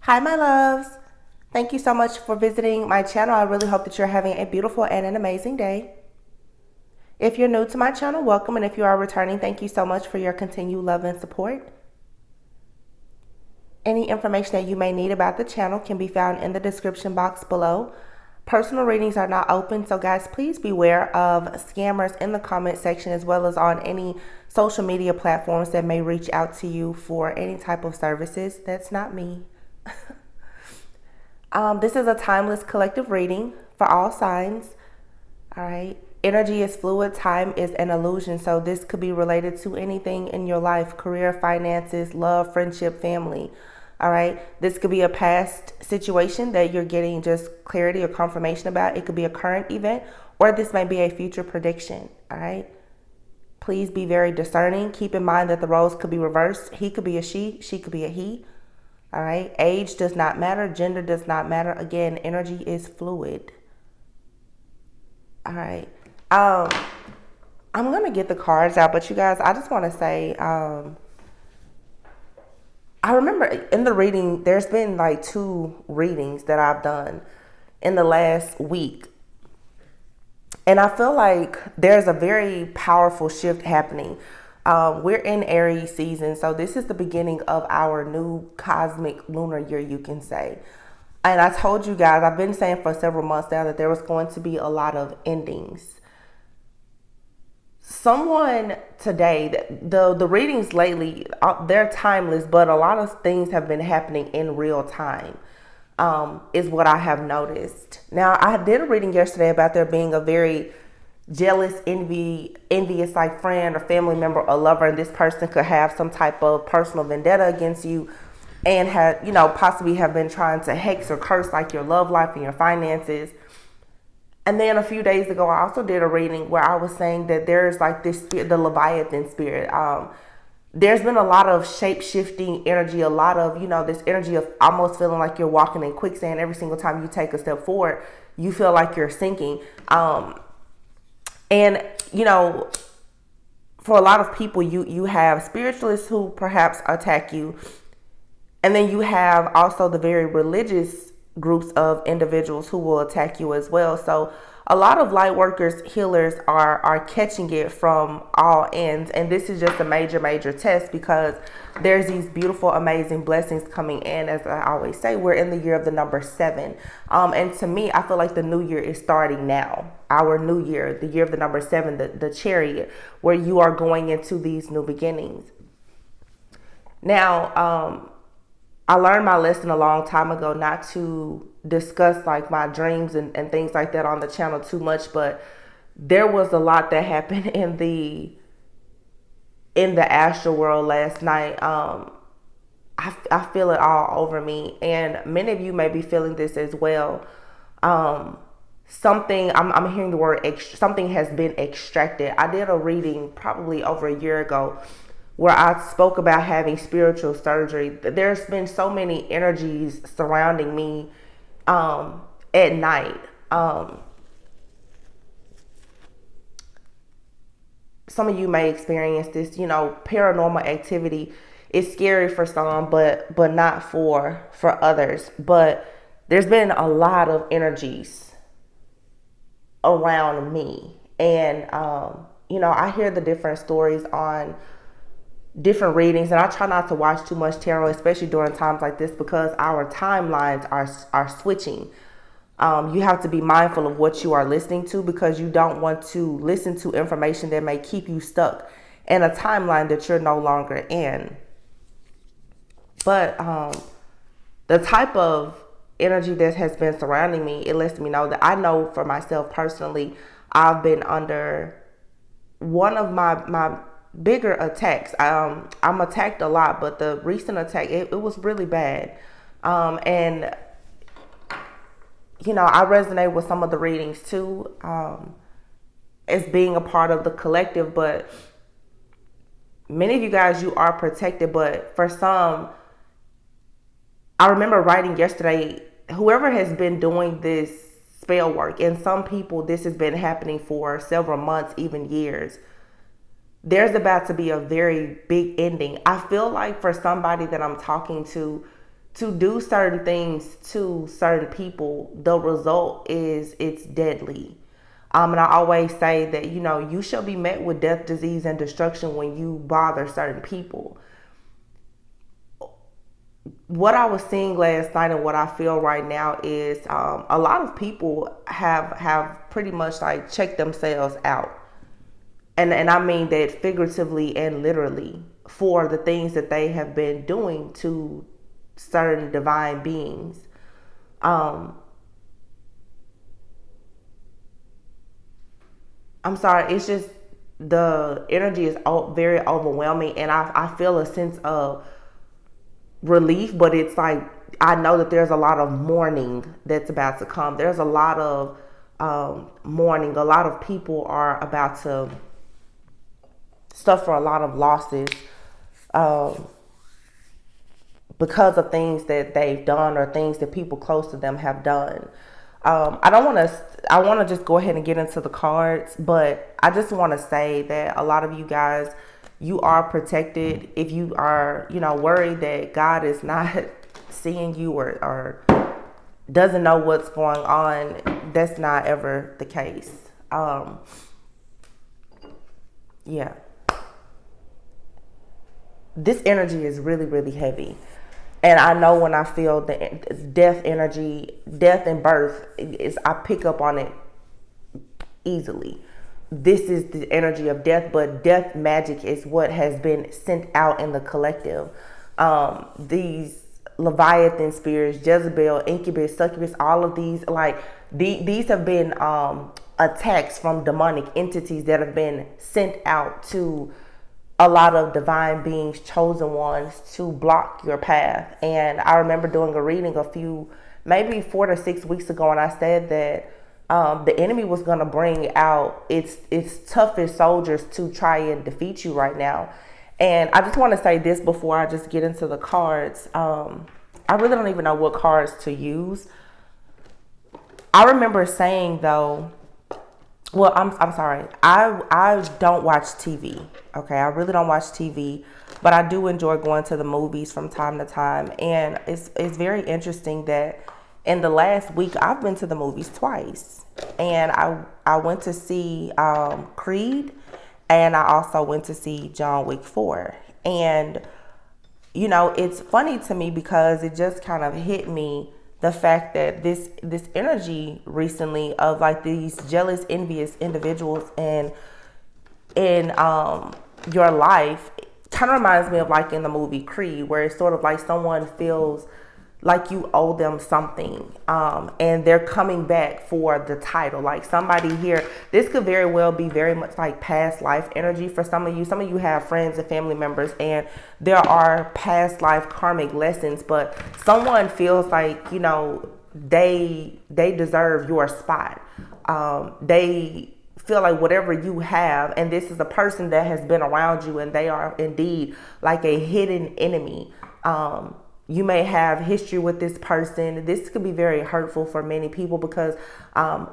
Hi, my loves. Thank you so much for visiting my channel. I really hope that you're having a beautiful and an amazing day. If you're new to my channel, welcome. And if you are returning, thank you so much for your continued love and support. Any information that you may need about the channel can be found in the description box below. Personal readings are not open, so guys, please beware of scammers in the comment section as well as on any social media platforms that may reach out to you for any type of services. That's not me. This is a timeless collective reading for all signs. All right. Energy is fluid. Time is an illusion. So this could be related to anything in your life: career, finances, love, friendship, family. All right. This could be a past situation that you're getting just clarity or confirmation about. It could be a current event, or this may be a future prediction. All right. Please be very discerning. Keep in mind that the roles could be reversed. He could be a she could be a he. All right. Age does not matter. Gender does not matter. Again, energy is fluid. All right. I'm going to get the cards out, but you guys, I just want to say, I remember in the reading, there's been like 2 readings that I've done in the last week. And I feel like there's a very powerful shift happening. We're in Aries season, so this is the beginning of our new cosmic lunar year, you can say. And I told you guys, I've been saying for several months now that there was going to be a lot of endings. Someone today, the readings lately, they're timeless, but a lot of things have been happening in real time, is what I have noticed. Now, I did a reading yesterday about there being a very jealous, envious like friend or family member or lover, and this person could have some type of personal vendetta against you and had, possibly have been trying to hex or curse like your love life and your finances. And then a few days ago, I also did a reading where I was saying that there's like this spirit, the Leviathan spirit. There's been a lot of shape-shifting energy, a lot of, this energy of almost feeling like you're walking in quicksand. Every single time you take a step forward, you feel like you're sinking. And, for a lot of people, you have spiritualists who perhaps attack you. And then you have also the very religious groups of individuals who will attack you as well. So a lot of light workers, healers are catching it from all ends. And this is just a major test, because there's these beautiful, amazing blessings coming in. As I always say, we're in the year of the number 7. And to me, I feel like the new year is starting now. Our new year, the year of the number 7, the chariot, where you are going into these new beginnings. Now, I learned my lesson a long time ago not to discuss like my dreams and things like that on the channel too much, but there was a lot that happened in the astral world last night. I feel it all over me, and many of you may be feeling this as well. I'm hearing the word something has been extracted. I did a reading probably over a year ago where I spoke about having spiritual surgery. There's been so many energies surrounding me at night. Some of you may experience this, paranormal activity is scary for some, but not for others. But there's been a lot of energies around me. And, I hear the different stories on different readings, and I try not to watch too much tarot, especially during times like this, because our timelines are switching. You have to be mindful of what you are listening to, because you don't want to listen to information that may keep you stuck in a timeline that you're no longer in. But the type of energy that has been surrounding me, it lets me know that I know for myself personally, I've been under one of my bigger attacks. I'm attacked a lot, but the recent attack, it was really bad. And I resonate with some of the readings too, as being a part of the collective. But many of you guys, you are protected, but for some, I remember writing yesterday, whoever has been doing this spell work, and some people this has been happening for several months, even years, there's about to be a very big ending. I feel like for somebody that I'm talking to, to do certain things to certain people, the result is it's deadly. And I always say that, you shall be met with death, disease, and destruction when you bother certain people. What I was seeing last night and what I feel right now is a lot of people have pretty much like checked themselves out. And I mean that figuratively and literally, for the things that they have been doing to certain divine beings. I'm sorry, it's just the energy is very overwhelming, and I feel a sense of relief, but it's like I know that there's a lot of mourning that's about to come. There's a lot of mourning. A lot of people are about to suffer a lot of losses because of things that they've done or things that people close to them have done. I want to just go ahead and get into the cards, but I just want to say that a lot of you guys, you are protected. If you are, worried that God is not seeing you or doesn't know what's going on, that's not ever the case. Yeah. This energy is really, really heavy. And I know when I feel the death energy, death and birth, I pick up on it easily. This is the energy of death, but death magic is what has been sent out in the collective. These Leviathan spirits, Jezebel, Incubus, Succubus, all of these, these have been attacks from demonic entities that have been sent out to a lot of divine beings, chosen ones, to block your path. And I remember doing a reading maybe 4 to 6 weeks ago, and I said that the enemy was going to bring out its toughest soldiers to try and defeat you right now. And I just want to say this before I just get into the cards. I really don't even know what cards to use. I remember saying though, well, I'm sorry. I don't watch TV. Okay, I really don't watch TV, but I do enjoy going to the movies from time to time. And it's very interesting that in the last week I've been to the movies twice, and I went to see Creed, and I also went to see John Wick 4. And it's funny to me because it just kind of hit me, the fact that this energy recently of like these jealous, envious individuals in your life kind of reminds me of like in the movie Creed, where it's sort of like someone feels like you owe them something, and they're coming back for the title. Like somebody here, this could very well be very much like past life energy for some of you. Some of you have friends and family members, and there are past life karmic lessons, but someone feels like, they deserve your spot. They feel like whatever you have, and this is a person that has been around you, and they are indeed like a hidden enemy. You may have history with this person. This could be very hurtful for many people because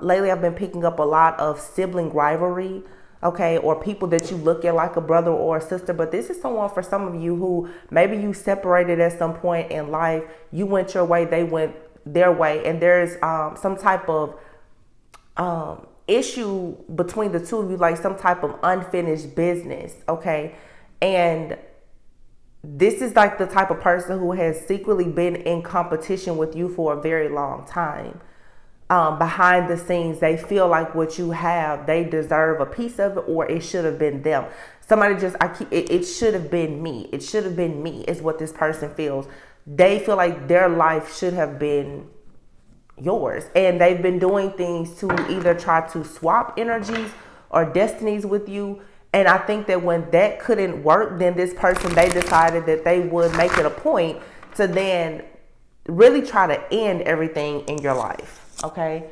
lately I've been picking up a lot of sibling rivalry, okay, or people that you look at like a brother or a sister. But this is someone, for some of you, who maybe you separated at some point in life. You went your way, they went their way, and there's some type of issue between the two of you, like some type of unfinished business, okay? And this is like the type of person who has secretly been in competition with you for a very long time. Behind the scenes, they feel like what you have, they deserve a piece of it, or it should have been them. Somebody it should have been me. It should have been me is what this person feels. They feel like their life should have been yours, and they've been doing things to either try to swap energies or destinies with you. And I think that when that couldn't work, then this person, they decided that they would make it a point to then really try to end everything in your life. Okay.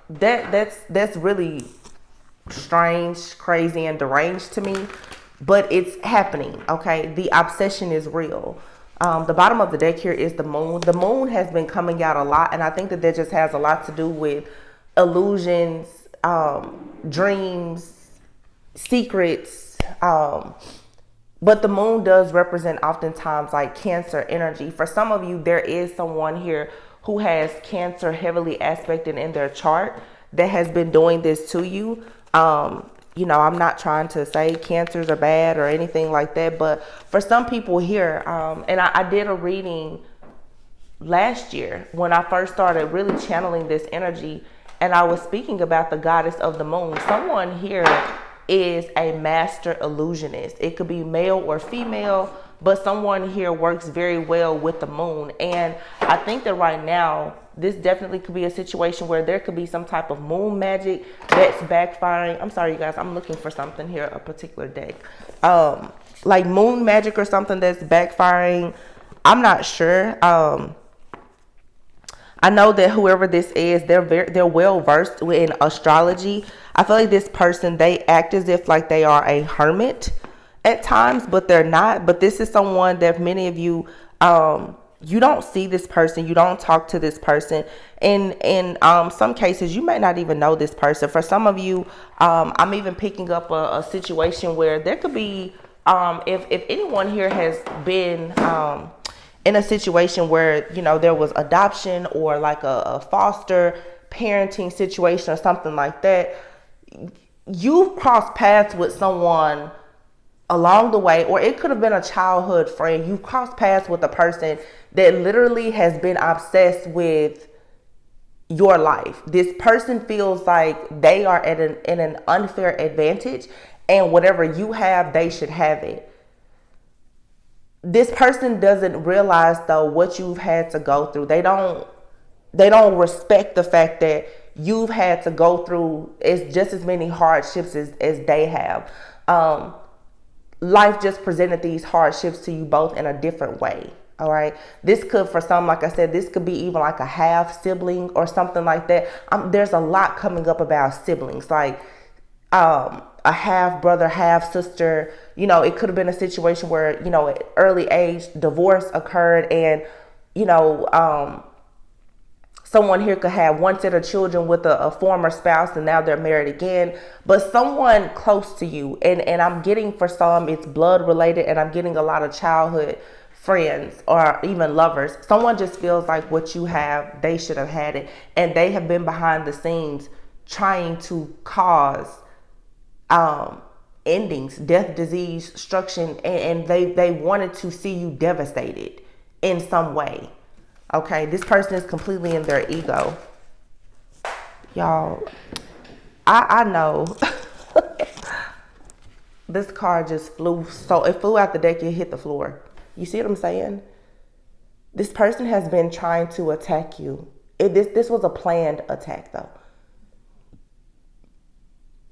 That's really strange, crazy, and deranged to me, but it's happening. Okay. The obsession is real. The bottom of the deck here is the moon. The moon has been coming out a lot, and I think that just has a lot to do with illusions, dreams, secrets, But the moon does represent oftentimes like Cancer energy. For some of you, there is someone here who has Cancer heavily aspected in their chart that has been doing this to you. I'm not trying to say Cancers are bad or anything like that, but for some people here, and I did a reading last year when I first started really channeling this energy, and I was speaking about the goddess of the moon. Someone here is a master illusionist. It could be male or female, but someone here works very well with the moon. And I think that right now, this definitely could be a situation where there could be some type of moon magic that's backfiring. I'm sorry, you guys, I'm looking for something here, a particular deck. Like moon magic or something that's backfiring. I'm not sure. I know that whoever this is, they're well versed in astrology. I feel like this person, they act as if like they are a hermit at times, but they're not. But this is someone that many of you, you don't see this person, you don't talk to this person. In some cases, you may not even know this person. For some of you, I'm even picking up a situation where there could be, if anyone here has been in a situation where, there was adoption or like a foster parenting situation or something like that, you've crossed paths with someone along the way, or it could have been a childhood friend. You've crossed paths with a person that literally has been obsessed with your life. This person feels like they are in an unfair advantage, and whatever you have, they should have it. This person doesn't realize though what you've had to go through. They don't respect the fact that you've had to go through just as many hardships as they have. Life just presented these hardships to you both in a different way. All right. This could, for some, like I said, this could be even like a half sibling or something like that. There's a lot coming up about siblings, like a half brother, half sister. It could have been a situation where, at early age, divorce occurred, and, someone here could have one set of children with a former spouse, and now they're married again. But someone close to you, and I'm getting, for some, it's blood related, and I'm getting a lot of childhood friends or even lovers. Someone just feels like what you have, they should have had it, and they have been behind the scenes trying to cause endings, death, disease, destruction, and they wanted to see you devastated in some way. Okay, this person is completely in their ego. Y'all, I know. This card just flew, so it flew out the deck, it hit the floor. You see what I'm saying? This person has been trying to attack you. This was a planned attack though.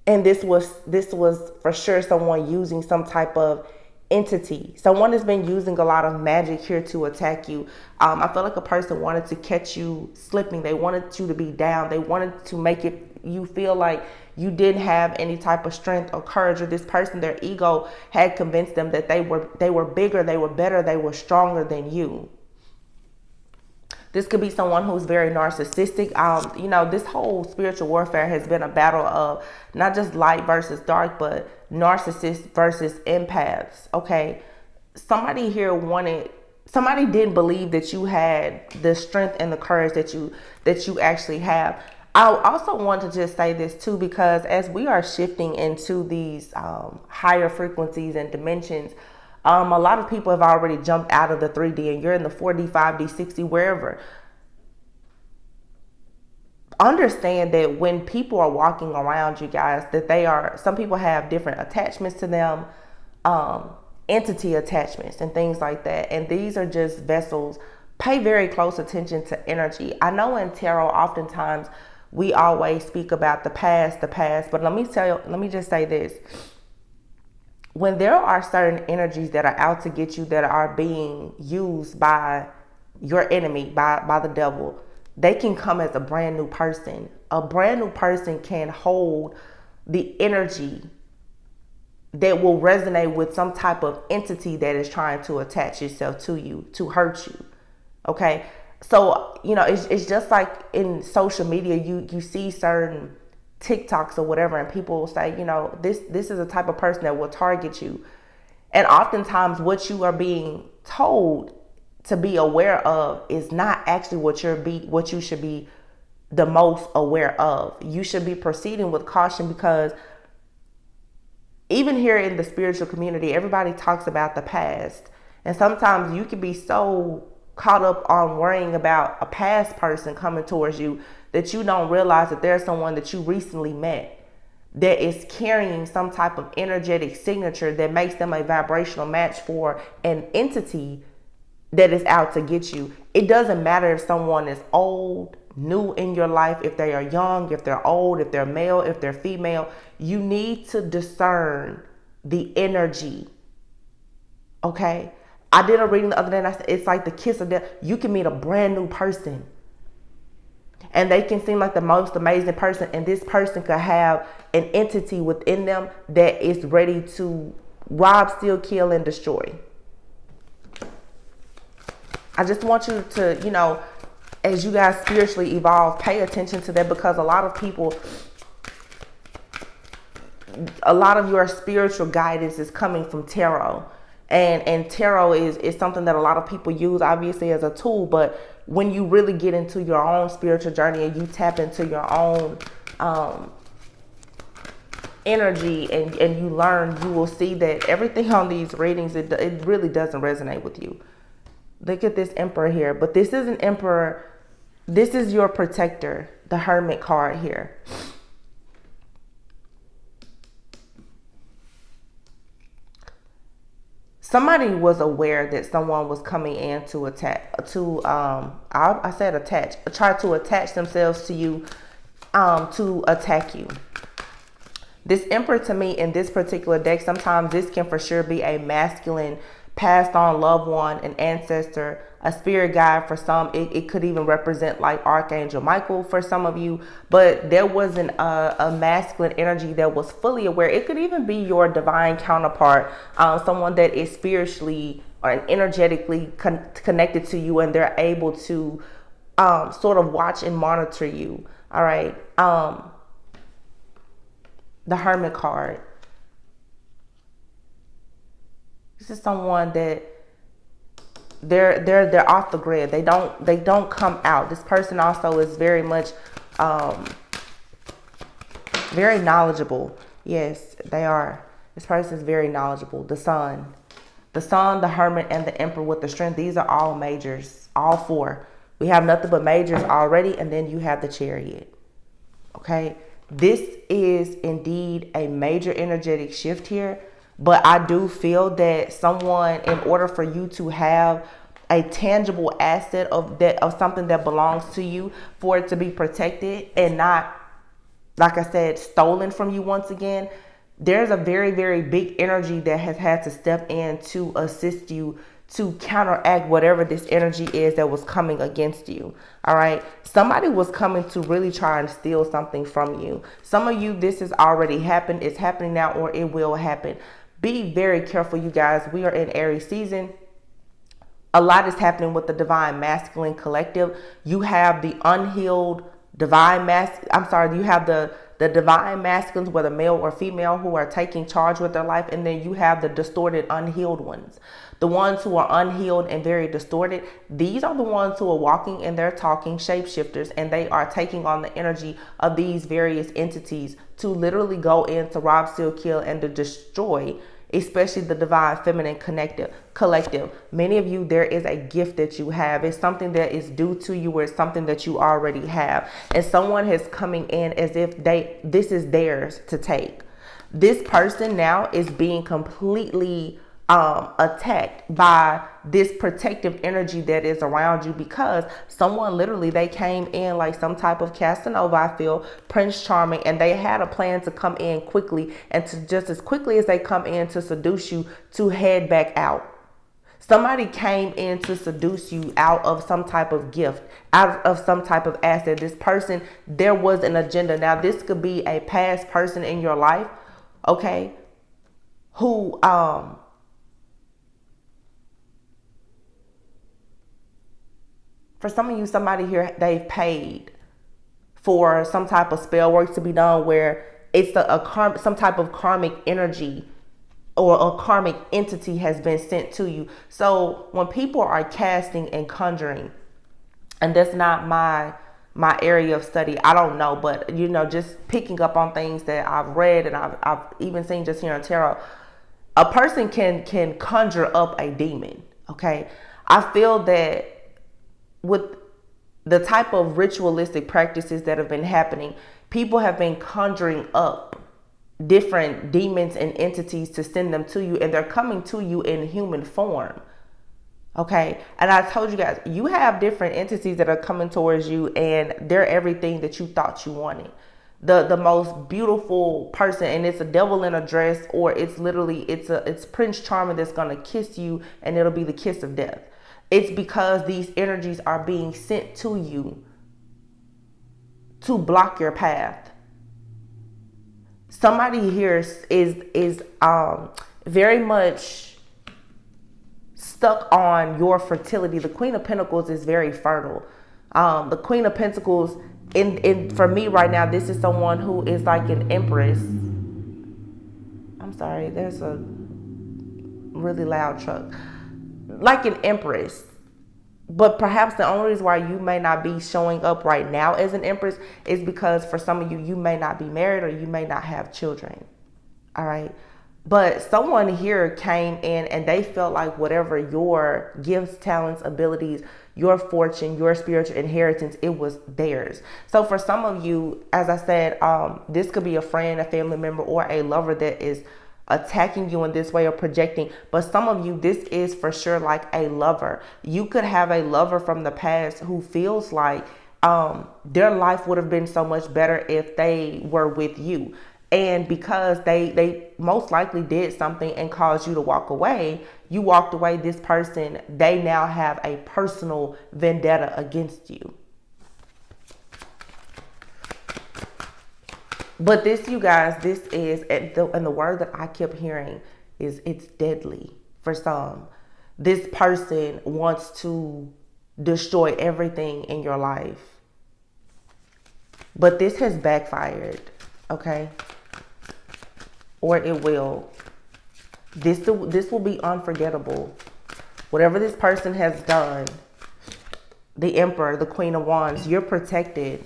And this was for sure someone using some type of entity. Someone has been using a lot of magic here to attack you. I feel like a person wanted to catch you slipping. They wanted you to be down. They wanted to make you feel like you didn't have any type of strength or courage. Or this person, their ego had convinced them that they were bigger, they were better, they were stronger than you. This could be someone who's very narcissistic. This whole spiritual warfare has been a battle of not just light versus dark, but narcissists versus empaths. Okay. Somebody didn't believe that you had the strength and the courage that you actually have. I also want to just say this too, because as we are shifting into these higher frequencies and dimensions, a lot of people have already jumped out of the 3D and you're in the 4D, 5D, 6D, wherever. Understand that when people are walking around you guys, that some people have different attachments to them, entity attachments and things like that. And these are just vessels. Pay very close attention to energy. I know in tarot, oftentimes we always speak about the past, but let me just say this. When there are certain energies that are out to get you, that are being used by your enemy, by the devil, they can come as a brand new person. A brand new person can hold the energy that will resonate with some type of entity that is trying to attach itself to you, to hurt you. Okay. So, it's just like in social media, you see certain TikToks or whatever, and people will say, this is a type of person that will target you. And oftentimes what you are being told to be aware of is not actually what you should be the most aware of. You should be proceeding with caution, because even here in the spiritual community, everybody talks about the past. And sometimes you can be so caught up on worrying about a past person coming towards you that you don't realize that there's someone that you recently met that is carrying some type of energetic signature that makes them a vibrational match for an entity that is out to get you. It doesn't matter if someone is old, new in your life, if they are young, if they're old, if they're male, if they're female. You need to discern the energy. Okay? I did a reading the other day and I said it's like the kiss of death. You can meet a brand new person and they can seem like the most amazing person, and this person could have an entity within them that is ready to rob, steal, kill, and destroy. I just want you to, as you guys spiritually evolve, pay attention to that, because a lot of people, a lot of your spiritual guidance is coming from tarot. And tarot is something that a lot of people use, obviously, as a tool. But when you really get into your own spiritual journey and you tap into your own energy and you learn, you will see that everything on these readings, it really doesn't resonate with you. Look at this Emperor here. But this is an Emperor. This is your protector, the Hermit card here. Somebody was aware that someone was coming in to attack, I said attach, try to attach themselves to you, to attack you. This Emperor, to me, in this particular deck, sometimes this can for sure be a masculine, passed on loved one, an ancestor, a spirit guide for some. It could even represent like Archangel Michael for some of you, but there wasn't a masculine energy that was fully aware. It could even be your divine counterpart, someone that is spiritually or energetically connected to you, and they're able to sort of watch and monitor you. All right. The Hermit card. This is someone that they're off the grid. They don't come out. This person also is very much very knowledgeable. Yes, they are. This person is very knowledgeable. The Sun, the Hermit, and the Emperor with the Strength. These are all majors. All four. We have nothing but majors already, and then you have the Chariot. Okay, this is indeed a major energetic shift here. But I do feel that someone, in order for you to have a tangible asset of something that belongs to you, for it to be protected and not, like I said, stolen from you once again, there's a very, very big energy that has had to step in to assist you to counteract whatever this energy is that was coming against you. All right. Somebody was coming to really try and steal something from you. Some of you, this has already happened. It's happening now, or it will happen. Be very careful, you guys. We are in Aries season. A lot is happening with the Divine Masculine Collective. You have the unhealed Divine you have the Divine Masculines, whether male or female, who are taking charge with their life. And then you have the distorted, unhealed ones. The ones who are unhealed and very distorted, these are the ones who are walking and they're talking shapeshifters, and they are taking on the energy of these various entities to literally go in to rob, steal, kill, and to destroy, especially the Divine Feminine Collective. Many of you, there is a gift that you have. It's something that is due to you, or it's something that you already have. And someone is coming in as if this is theirs to take. This person now is being completely attacked by this protective energy that is around you, because someone literally, they came in like some type of Casanova, I feel, Prince Charming, and they had a plan to come in quickly, and to just as quickly as they come in to seduce you, to head back out. Somebody came in to seduce you out of some type of gift, out of some type of asset. This person, there was an agenda. Now, this could be a past person in your life, okay, who for some of you, somebody here, they've paid for some type of spell work to be done, where it's some type of karmic energy or a karmic entity has been sent to you. So when people are casting and conjuring, and that's not my area of study, I don't know, but just picking up on things that I've read and I've even seen just here in tarot, a person can conjure up a demon. Okay, I feel that with the type of ritualistic practices that have been happening, people have been conjuring up different demons and entities to send them to you, and they're coming to you in human form. Okay, and I told you guys, you have different entities that are coming towards you, and they're everything that you thought you wanted. The most beautiful person, and it's a devil in a dress, or it's literally it's Prince Charming that's gonna kiss you, and it'll be the kiss of death. It's because these energies are being sent to you to block your path. Somebody here is very much stuck on your fertility. The Queen of Pentacles is very fertile. The Queen of Pentacles, in for me right now, this is someone who is like an empress. I'm sorry, there's a really loud truck. Like an empress. But perhaps the only reason why you may not be showing up right now as an empress is because for some of you, you may not be married or you may not have children. All right. But someone here came in and they felt like whatever your gifts, talents, abilities, your fortune, your spiritual inheritance, it was theirs. So for some of you, as I said, this could be a friend, a family member, or a lover that is attacking you in this way or projecting. But some of you, this is for sure like a lover. You could have a lover from the past who feels like their life would have been so much better if they were with you. And because they most likely did something and caused you to walk away, you walked away. This person, they now have a personal vendetta against you. But this, you guys, this is, and the word that I kept hearing is it's deadly for some. This person wants to destroy everything in your life. But this has backfired, okay? Or it will. This will be unforgettable. Whatever this person has done, the Emperor, the Queen of Wands, you're protected.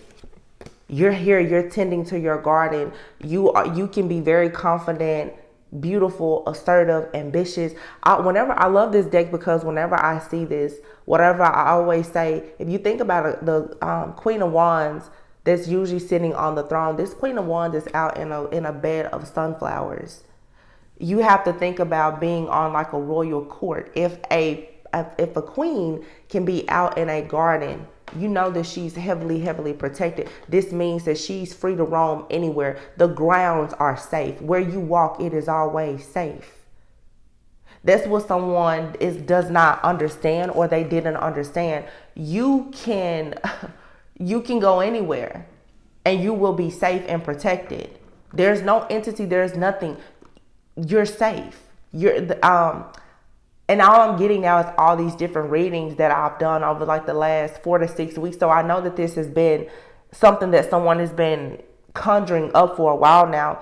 You're here, you're tending to your garden. You can be very confident, beautiful, assertive, ambitious. I love this deck because whenever I see this, whatever I always say, if you think about it, the Queen of Wands that's usually sitting on the throne, this Queen of Wands is out in a bed of sunflowers. You have to think about being on like a royal court. If a queen can be out in a garden, you know that she's heavily, heavily protected. This means that she's free to roam anywhere. The grounds are safe. Where you walk, it is always safe. That's what someone does not understand, or they didn't understand. You can go anywhere and you will be safe and protected. There's no entity, there's nothing. You're safe. And all I'm getting now is all these different readings that I've done over like the last 4 to 6 weeks. So I know that this has been something that someone has been conjuring up for a while now,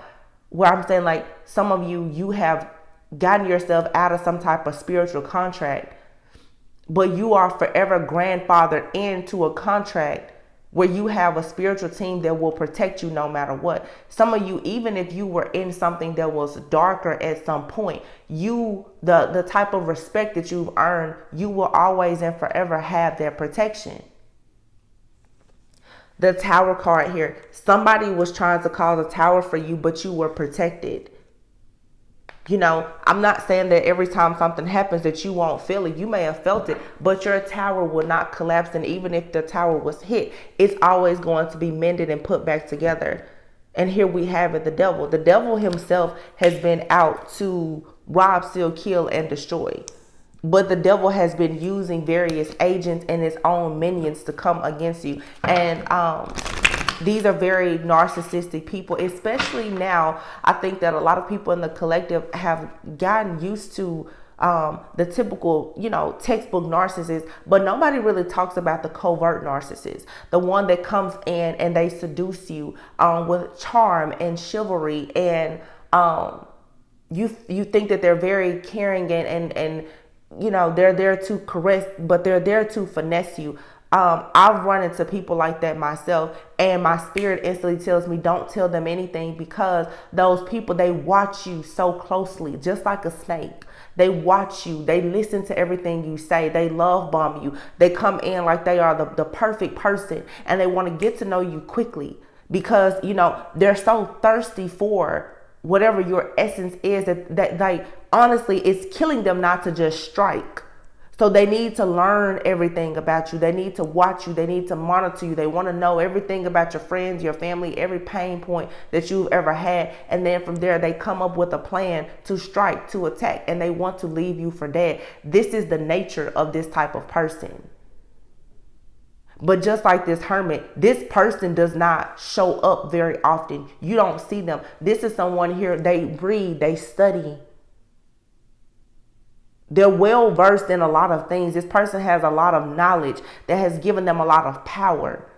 where I'm saying like some of you have gotten yourself out of some type of spiritual contract, but you are forever grandfathered into a contract where you have a spiritual team that will protect you no matter what. Some of you, even if you were in something that was darker at some point, the type of respect that you've earned, you will always and forever have that protection. The Tower card here, somebody was trying to cause a tower for you, but you were protected. You know, I'm not saying that every time something happens that you won't feel it. You may have felt it, but your tower will not collapse. And even if the tower was hit, it's always going to be mended and put back together. And here we have it, the devil. The devil himself has been out to rob, steal, kill, and destroy. But the devil has been using various agents and his own minions to come against you. And these are very narcissistic people, especially now. I think that a lot of people in the collective have gotten used to the typical, textbook narcissist, but nobody really talks about the covert narcissist, the one that comes in and they seduce you with charm and chivalry and You think that they're very caring and they're there to caress, but they're there to finesse you. I've run into people like that myself, and my spirit instantly tells me don't tell them anything, because those people, they watch you so closely, just like a snake. They watch you. They listen to everything you say. They love bomb you. They come in like they are the perfect person, and they want to get to know you quickly, because they're so thirsty for whatever your essence is, that like honestly it's killing them not to just strike. So they need to learn everything about you. They need to watch you. They need to monitor you. They want to know everything about your friends, your family, every pain point that you've ever had. And then from there, they come up with a plan to strike, to attack, and they want to leave you for dead. This is the nature of this type of person. But just like this hermit, this person does not show up very often. You don't see them. This is someone here, they read, they study. They're well versed in a lot of things. This person has a lot of knowledge that has given them a lot of power.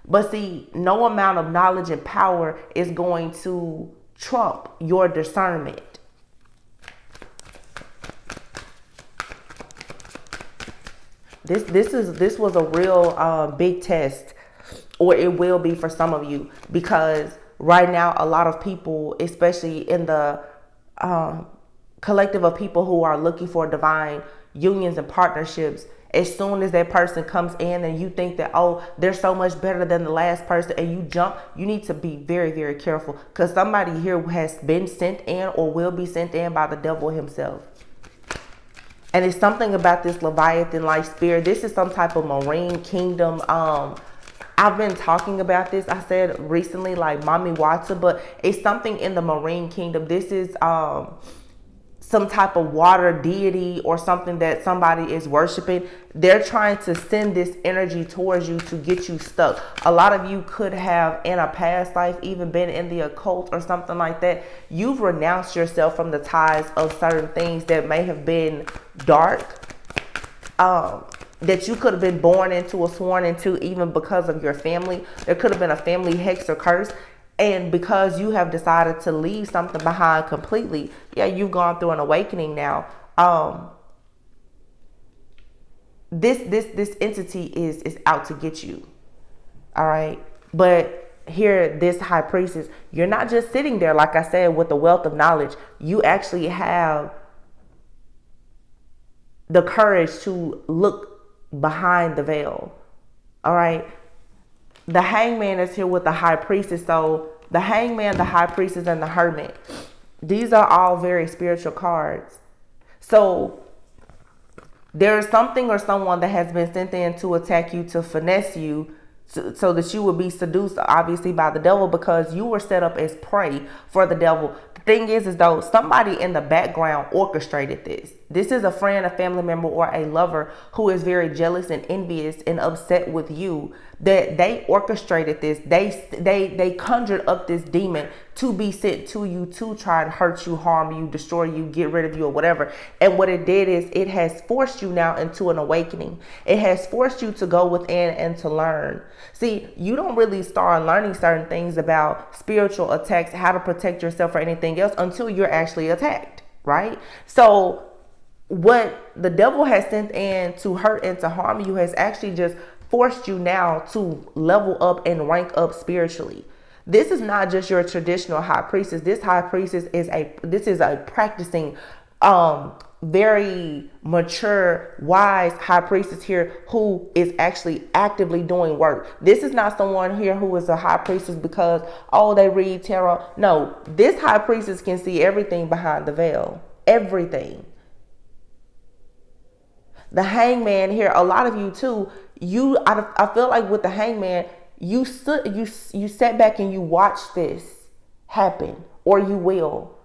But see, no amount of knowledge and power is going to trump your discernment. This was a real big test, or it will be for some of you, because right now a lot of people, especially in the collective of people who are looking for divine unions and partnerships, as soon as that person comes in and you think that, oh, they're so much better than the last person, and you jump, you need to be very, very careful, because somebody here has been sent in or will be sent in by the devil himself. And it's something about this Leviathan-like spirit. This is some type of marine kingdom. I've been talking about this, I said recently, like Mommy Watson, but it's something in the marine kingdom. This is some type of water deity or something that somebody is worshiping. They're trying to send this energy towards you to get you stuck. A lot of you could have in a past life even been in the occult or something like that. You've renounced yourself from the ties of certain things that may have been dark, that you could have been born into or sworn into, even because of your family. There could have been a family hex or curse. And because you have decided to leave something behind completely, yeah, you've gone through an awakening now. This entity is out to get you. All right. But here, this high priestess, you're not just sitting there, like I said, with the wealth of knowledge. You actually have the courage to look behind the veil. All right. The hangman is here with the high priestess. So the hangman, the high priestess, and the hermit, these are all very spiritual cards. So there's something or someone that has been sent in to attack you, to finesse you, so that you will be seduced, obviously, by the devil, because you were set up as prey for the devil. The thing is though, somebody in the background orchestrated this. This is a friend, a family member, or a lover who is very jealous and envious and upset with you, that they orchestrated this. They conjured up this demon to be sent to you to try and hurt you, harm you, destroy you, get rid of you, or whatever. And what it did is it has forced you now into an awakening. It has forced you to go within and to learn. See, you don't really start learning certain things about spiritual attacks, how to protect yourself or anything else, until you're actually attacked, right? So what the devil has sent in to hurt and to harm you has actually just forced you now to level up and rank up spiritually. This is not just your traditional high priestess. This high priestess is a practicing, very mature, wise high priestess here who is actually actively doing work. This is not someone here who is a high priestess because, oh, they read tarot. No, this high priestess can see everything behind the veil. Everything. The hangman here, a lot of you too, I feel like with the hangman, you sat back and you watched this happen, or you will.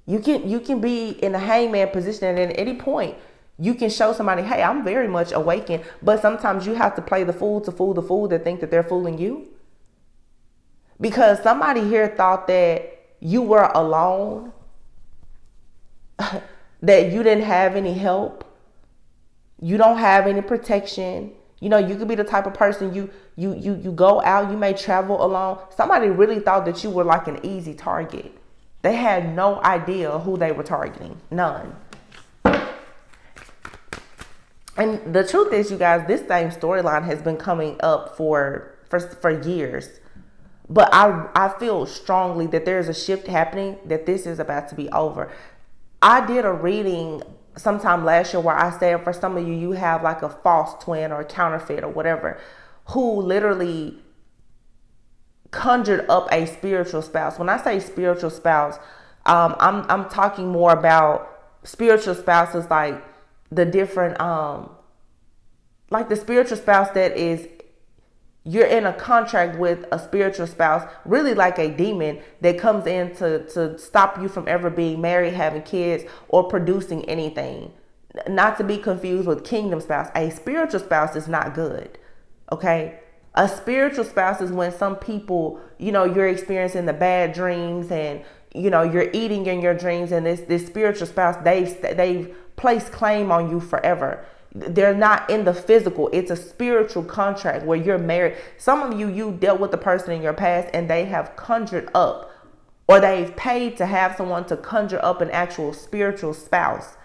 You can be in a hangman position, and at any point you can show somebody, hey, I'm very much awakened. But sometimes you have to play the fool to fool the fool that think that they're fooling you. Because somebody here thought that you were alone, that you didn't have any help, you don't have any protection, You could be the type of person you go out, you may travel alone. Somebody really thought that you were like an easy target. They had no idea who they were targeting. None. And the truth is, you guys, this same storyline has been coming up for years. But I feel strongly that there's a shift happening, that this is about to be over. I did a reading sometime last year where I said, for some of you, you have like a false twin or a counterfeit or whatever, who literally conjured up a spiritual spouse. When I say spiritual spouse, I'm talking more about spiritual spouses, like the different, like the spiritual spouse that is, you're in a contract with a spiritual spouse, really like a demon that comes in to stop you from ever being married, having kids, or producing anything. Not to be confused with kingdom spouse. A spiritual spouse is not good. Okay? A spiritual spouse is when some people, you're experiencing the bad dreams, and, you're eating in your dreams, and this spiritual spouse, they've placed claim on you forever. They're not in the physical. It's a spiritual contract where you're married. Some of you dealt with the person in your past, and they have conjured up, or they've paid to have someone to conjure up an actual spiritual spouse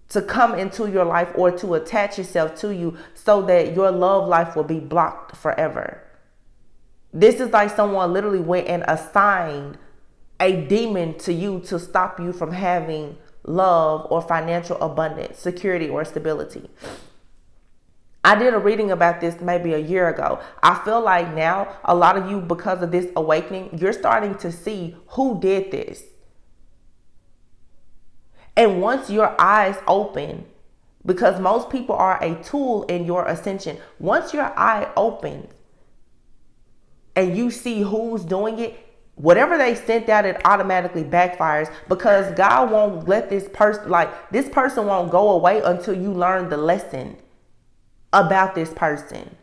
to come into your life or to attach itself to you so that your love life will be blocked forever. This is like someone literally went and assigned a demon to you to stop you from having love or financial abundance, security, or stability. I did a reading about this maybe a year ago. I feel like now a lot of you, because of this awakening, you're starting to see who did this. And once your eyes open, because most people are a tool in your ascension, once your eye opens and you see who's doing it, whatever they sent out, it automatically backfires, because God won't let this person won't go away until you learn the lesson about this person,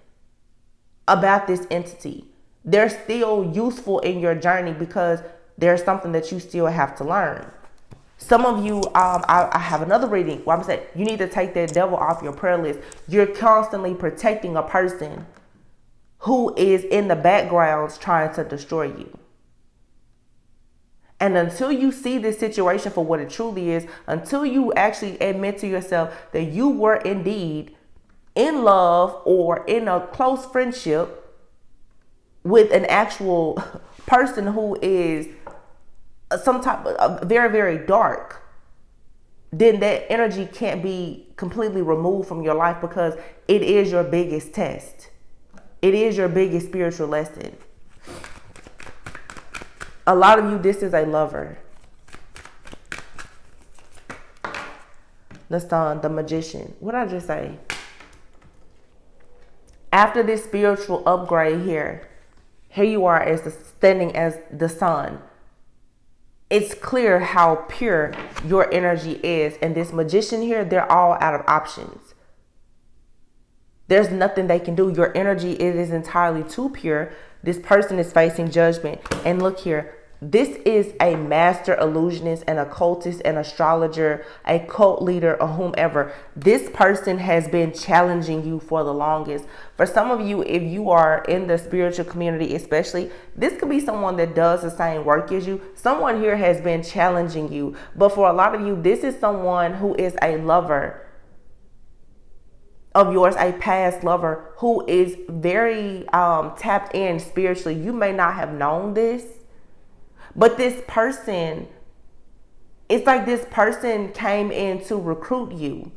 about this entity. They're still useful in your journey because there's something that you still have to learn. Some of you, I have another reading where I'm saying you need to take that devil off your prayer list. You're constantly protecting a person who is in the backgrounds trying to destroy you. And until you see this situation for what it truly is, until you actually admit to yourself that you were indeed in love or in a close friendship with an actual person who is some type of very, very dark, then that energy can't be completely removed from your life, because it is your biggest test. It is your biggest spiritual lesson. A lot of you, this is a lover. The Sun, the Magician. What did I just say? After this spiritual upgrade here you are standing as the Sun. It's clear how pure your energy is. And this Magician here, they're all out of options. There's nothing they can do. Your energy, it is entirely too pure. This person is facing judgment. And look here, this is a master illusionist, an occultist, an astrologer, a cult leader, or whomever. This person has been challenging you for the longest. For some of you, if you are in the spiritual community especially, this could be someone that does the same work as you. Someone here has been challenging you. But for a lot of you, this is someone who is a lover of yours, a past lover who is very tapped in spiritually. You may not have known this, but this person, it's like this person came in to recruit you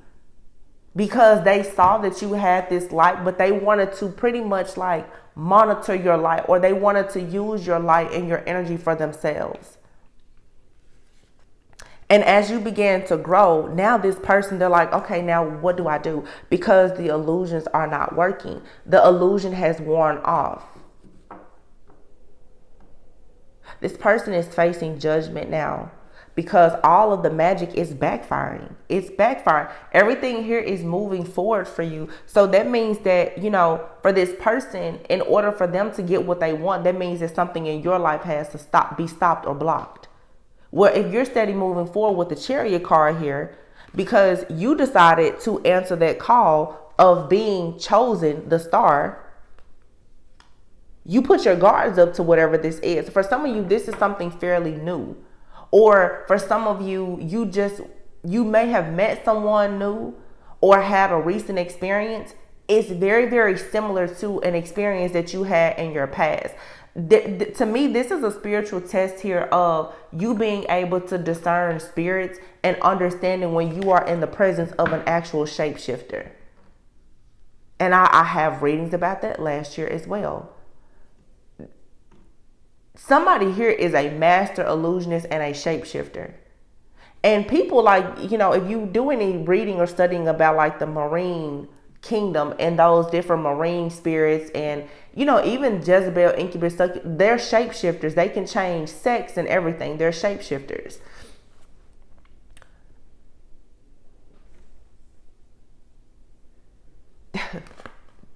because they saw that you had this light, but they wanted to pretty much like monitor your light, or they wanted to use your light and your energy for themselves. And as you began to grow, now this person, they're like, okay, now what do I do? Because the illusions are not working. The illusion has worn off. This person is facing judgment now because all of the magic is backfiring. It's backfiring. Everything here is moving forward for you. So that means that, for this person, in order for them to get what they want, that means that something in your life has to be stopped or blocked. Well, if you're steady moving forward with the Chariot card here, because you decided to answer that call of being chosen, the star, you put your guards up to whatever this is. For some of you, this is something fairly new. Or for some of you, you may have met someone new or had a recent experience. It's very, very similar to an experience that you had in your past. To me, this is a spiritual test here of you being able to discern spirits and understanding when you are in the presence of an actual shapeshifter. And I have readings about that last year as well. Somebody here is a master illusionist and a shapeshifter. And people, like, you know, if you do any reading or studying about like the marine kingdom and those different marine spirits, and, you know, even Jezebel, Incubus, they're shapeshifters. They can change sex and everything. They're shapeshifters.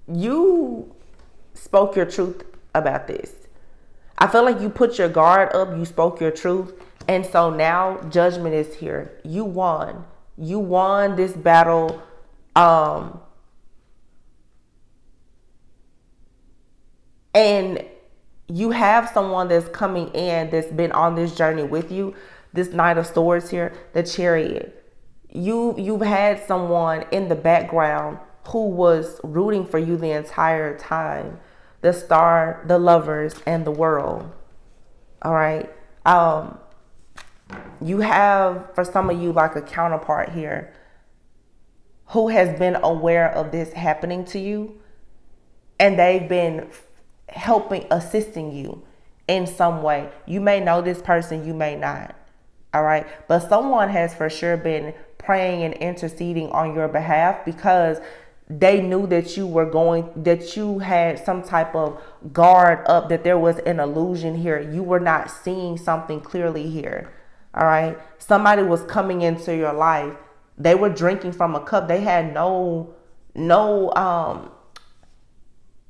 You spoke your truth about this. I feel like you put your guard up, you spoke your truth, and so now judgment is here. You won. You won this battle. And you have someone that's coming in that's been on this journey with you. This Knight of Swords here, the Chariot. You've had someone in the background who was rooting for you the entire time. The Star, the Lovers, and the World. All right. You have, for some of you, like a counterpart here who has been aware of this happening to you, and they've been helping, assisting you in some way. You may know this person, you may not. All right. But someone has for sure been praying and interceding on your behalf because they knew that that you had some type of guard up, that there was an illusion here. You were not seeing something clearly here. All right. Somebody was coming into your life. They were drinking from a cup. They had no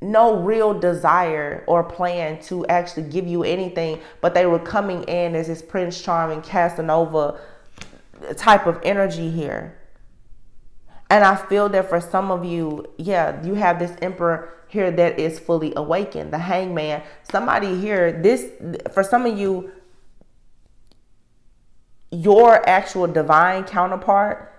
real desire or plan to actually give you anything, but they were coming in as this Prince Charming, Casanova type of energy here. And I feel that for some of you, yeah, you have this Emperor here that is fully awakened, the Hangman. Somebody here, for some of you, your actual divine counterpart,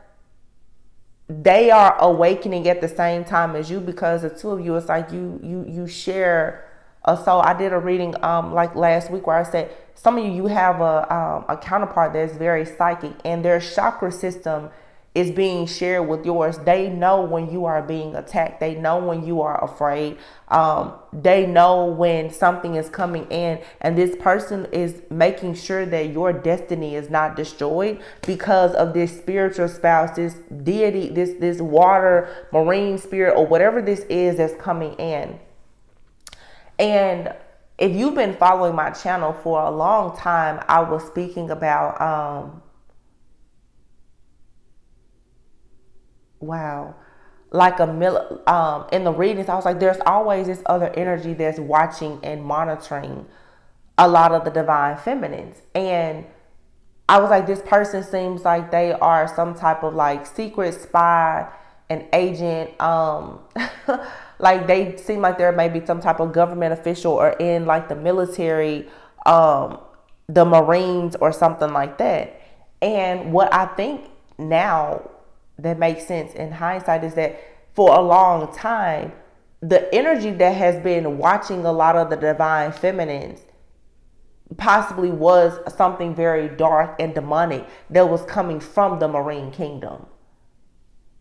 they are awakening at the same time as you, because the two of you, it's like you share a soul. I did a reading like last week where I said some of you have a counterpart that's very psychic, and their chakra system is being shared with yours. They know when you are being attacked. They know when you are afraid. They know when something is coming in, and this person is making sure that your destiny is not destroyed because of this spiritual spouse, this deity, this water marine spirit, or whatever this is that's coming in. And if you've been following my channel for a long time, I was speaking about like in the readings, I was like, there's always this other energy that's watching and monitoring a lot of the divine feminines. And I was like, this person seems like they are some type of like secret spy, an agent. Like they seem like there may be some type of government official or in like the military, the Marines or something like that. And what I think now that makes sense in hindsight is that for a long time, the energy that has been watching a lot of the divine feminines possibly was something very dark and demonic that was coming from the marine kingdom.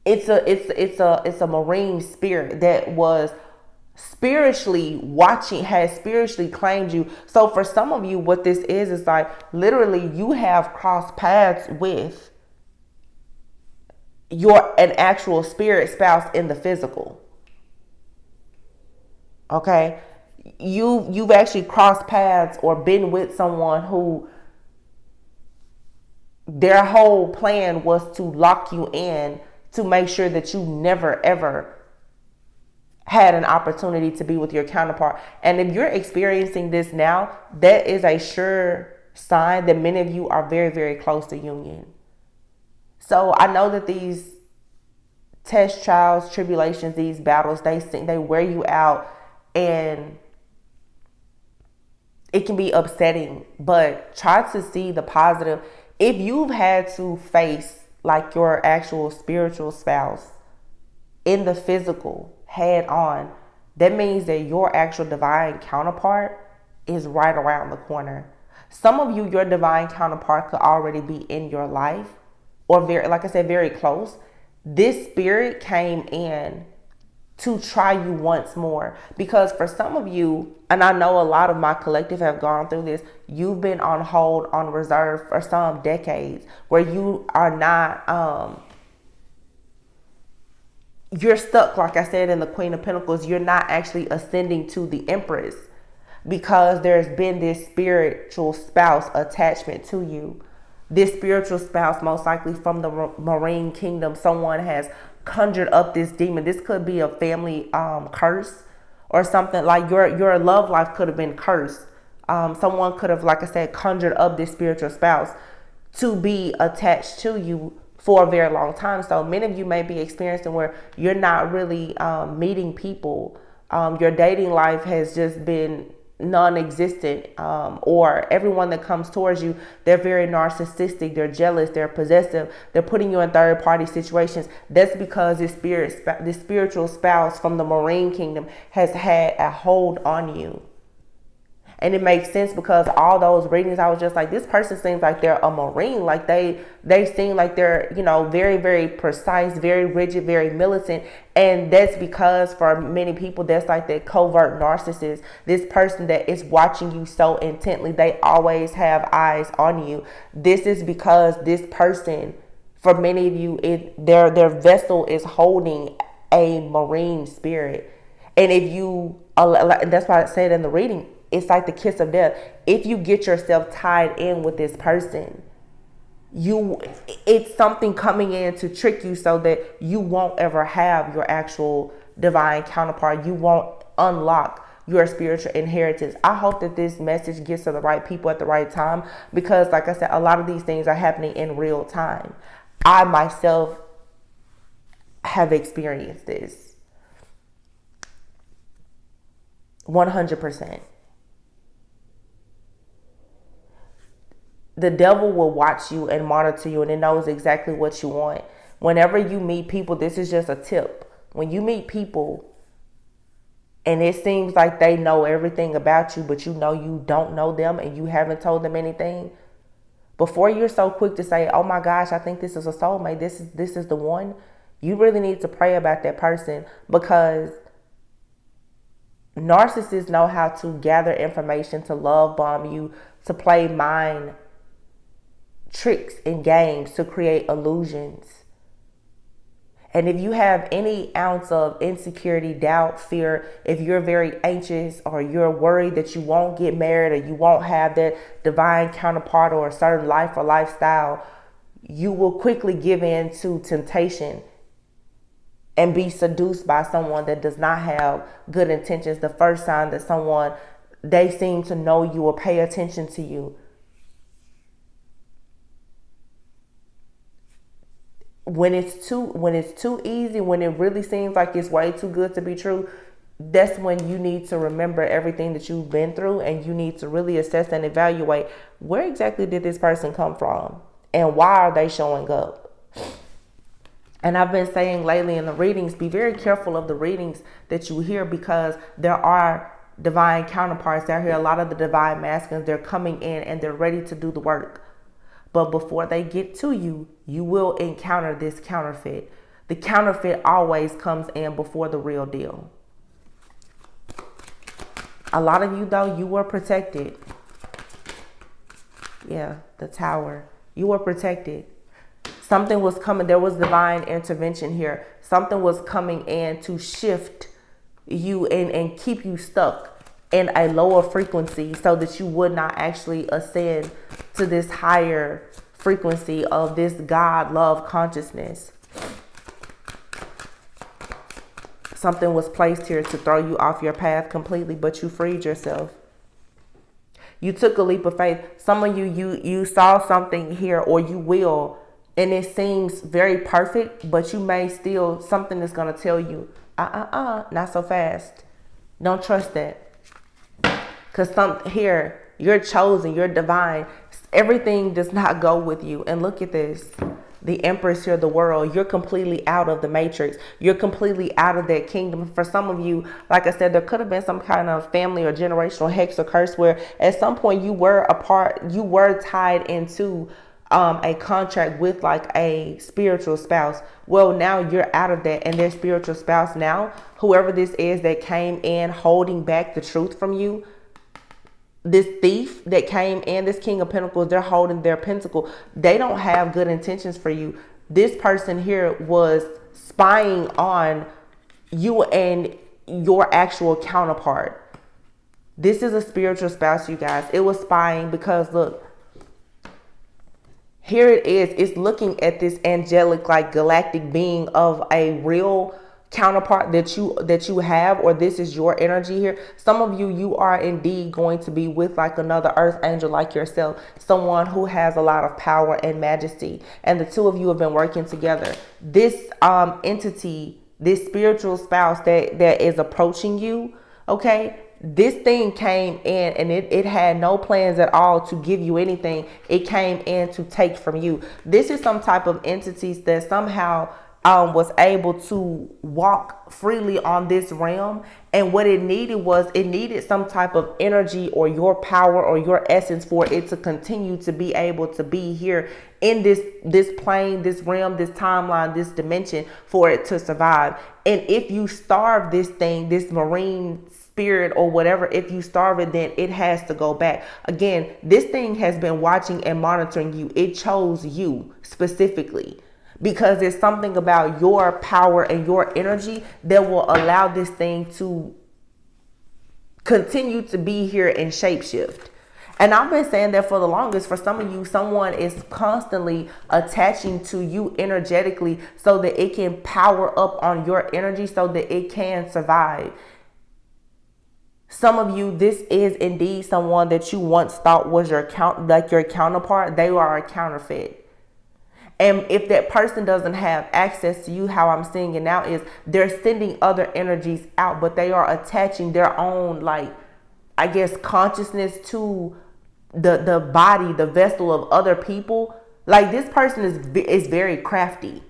It's a marine spirit that was spiritually watching, has spiritually claimed you. So for some of you, what this is like literally you have crossed paths with an actual spirit spouse in the physical. Okay. You've actually crossed paths or been with someone who their whole plan was to lock you in to make sure that you never ever had an opportunity to be with your counterpart. And if you're experiencing this now, that is a sure sign that many of you are very, very close to union. So I know that these tests, trials, tribulations, these battles, they wear you out, and it can be upsetting, but try to see the positive. If you've had to face like your actual spiritual spouse in the physical head on, that means that your actual divine counterpart is right around the corner. Some of you, your divine counterpart could already be in your life, or very, like I said, very close. This spirit came in to try you once more, because for some of you, and I know a lot of my collective have gone through this, you've been on hold, on reserve for some decades, where you are not you're stuck, like I said, in the Queen of Pentacles. You're not actually ascending to the Empress because there's been this spiritual spouse attachment to you. This spiritual spouse, most likely from the marine kingdom, someone has conjured up this demon. This could be a family curse or something. Like your love life could have been cursed. Someone could have, like I said, conjured up this spiritual spouse to be attached to you for a very long time. So many of you may be experiencing where you're not really meeting people. Your dating life has just been non-existent, or everyone that comes towards you, they're very narcissistic, they're jealous, they're possessive, they're putting you in third-party situations. That's because this spiritual spouse from the marine kingdom has had a hold on you. And it makes sense because all those readings, I was just like, this person seems like they're a marine. Like they seem like they're, very, very precise, very rigid, very militant. And that's because for many people, that's like that covert narcissist. This person that is watching you so intently, they always have eyes on you. This is because this person, for many of you, their vessel is holding a marine spirit. And if you, that's why I said in the reading, it's like the kiss of death. If you get yourself tied in with this person, it's something coming in to trick you so that you won't ever have your actual divine counterpart. You won't unlock your spiritual inheritance. I hope that this message gets to the right people at the right time, because like I said, a lot of these things are happening in real time. I myself have experienced this 100%. The devil will watch you and monitor you, and it knows exactly what you want. Whenever you meet people, this is just a tip. When you meet people and it seems like they know everything about you, but you know you don't know them and you haven't told them anything, before you're so quick to say, oh my gosh, I think this is a soulmate, this is the one, you really need to pray about that person, because narcissists know how to gather information, to love bomb you, to play mind tricks and games, to create illusions. And if you have any ounce of insecurity, doubt, fear, if you're very anxious or you're worried that you won't get married or you won't have that divine counterpart or a certain life or lifestyle, you will quickly give in to temptation and be seduced by someone that does not have good intentions. The first sign that someone, they seem to know you or pay attention to you. When it's too easy, when it really seems like it's way too good to be true, that's when you need to remember everything that you've been through, and you need to really assess and evaluate, where exactly did this person come from and why are they showing up? And I've been saying lately in the readings, be very careful of the readings that you hear, because there are divine counterparts out here. A lot of the divine masculines, they're coming in and they're ready to do the work. But before they get to you, you will encounter this counterfeit. The counterfeit always comes in before the real deal. A lot of you, though, you were protected. Yeah, the Tower. You were protected. Something was coming. There was divine intervention here. Something was coming in to shift you and keep you stuck in a lower frequency so that you would not actually ascend to this higher frequency of this God love consciousness. Something was placed here to throw you off your path completely, but you freed yourself. You took a leap of faith. Some of you saw something here, or you will and it seems very perfect, but you may still, something is going to tell you, not so fast. Don't trust that. Because here, you're chosen, you're divine. Everything does not go with you. And look at this. The Empress here, the world. You're completely out of the matrix. You're completely out of that kingdom. For some of you, like I said, there could have been some kind of family or generational hex or curse where at some point you were tied into a contract with like a spiritual spouse. Well, now you're out of that, and their spiritual spouse now, whoever this is that came in holding back the truth from you, this thief that came in, this King of Pentacles, they're holding their pentacle. They don't have good intentions for you. This person here was spying on you and your actual counterpart. This is a spiritual spouse, you guys. It was spying because look, here it is. It's looking at this angelic, like galactic being of a real counterpart that you have, or this is your energy here. Some of you are indeed going to be with like another earth angel like yourself, someone who has a lot of power and majesty, and the two of you have been working together. This entity, this spiritual spouse that is approaching you, okay, this thing came in and it had no plans at all to give you anything. It came in to take from you. This is some type of entities that somehow was able to walk freely on this realm, and what it needed some type of energy or your power or your essence for it to continue to be able to be here in this plane, this realm, this timeline, this dimension, for it to survive. And if you starve this thing, this marine spirit or whatever, if you starve it, then it has to go back. Again, this thing has been watching and monitoring you. It chose you specifically, because there's something about your power and your energy that will allow this thing to continue to be here and shapeshift. And I've been saying that for the longest. For some of you, someone is constantly attaching to you energetically so that it can power up on your energy so that it can survive. Some of you, this is indeed someone that you once thought was your counterpart. They are a counterfeit. And if that person doesn't have access to you, how I'm seeing it now is they're sending other energies out, but they are attaching their own, like, I guess, consciousness to the body, the vessel of other people. Like, this person is very crafty.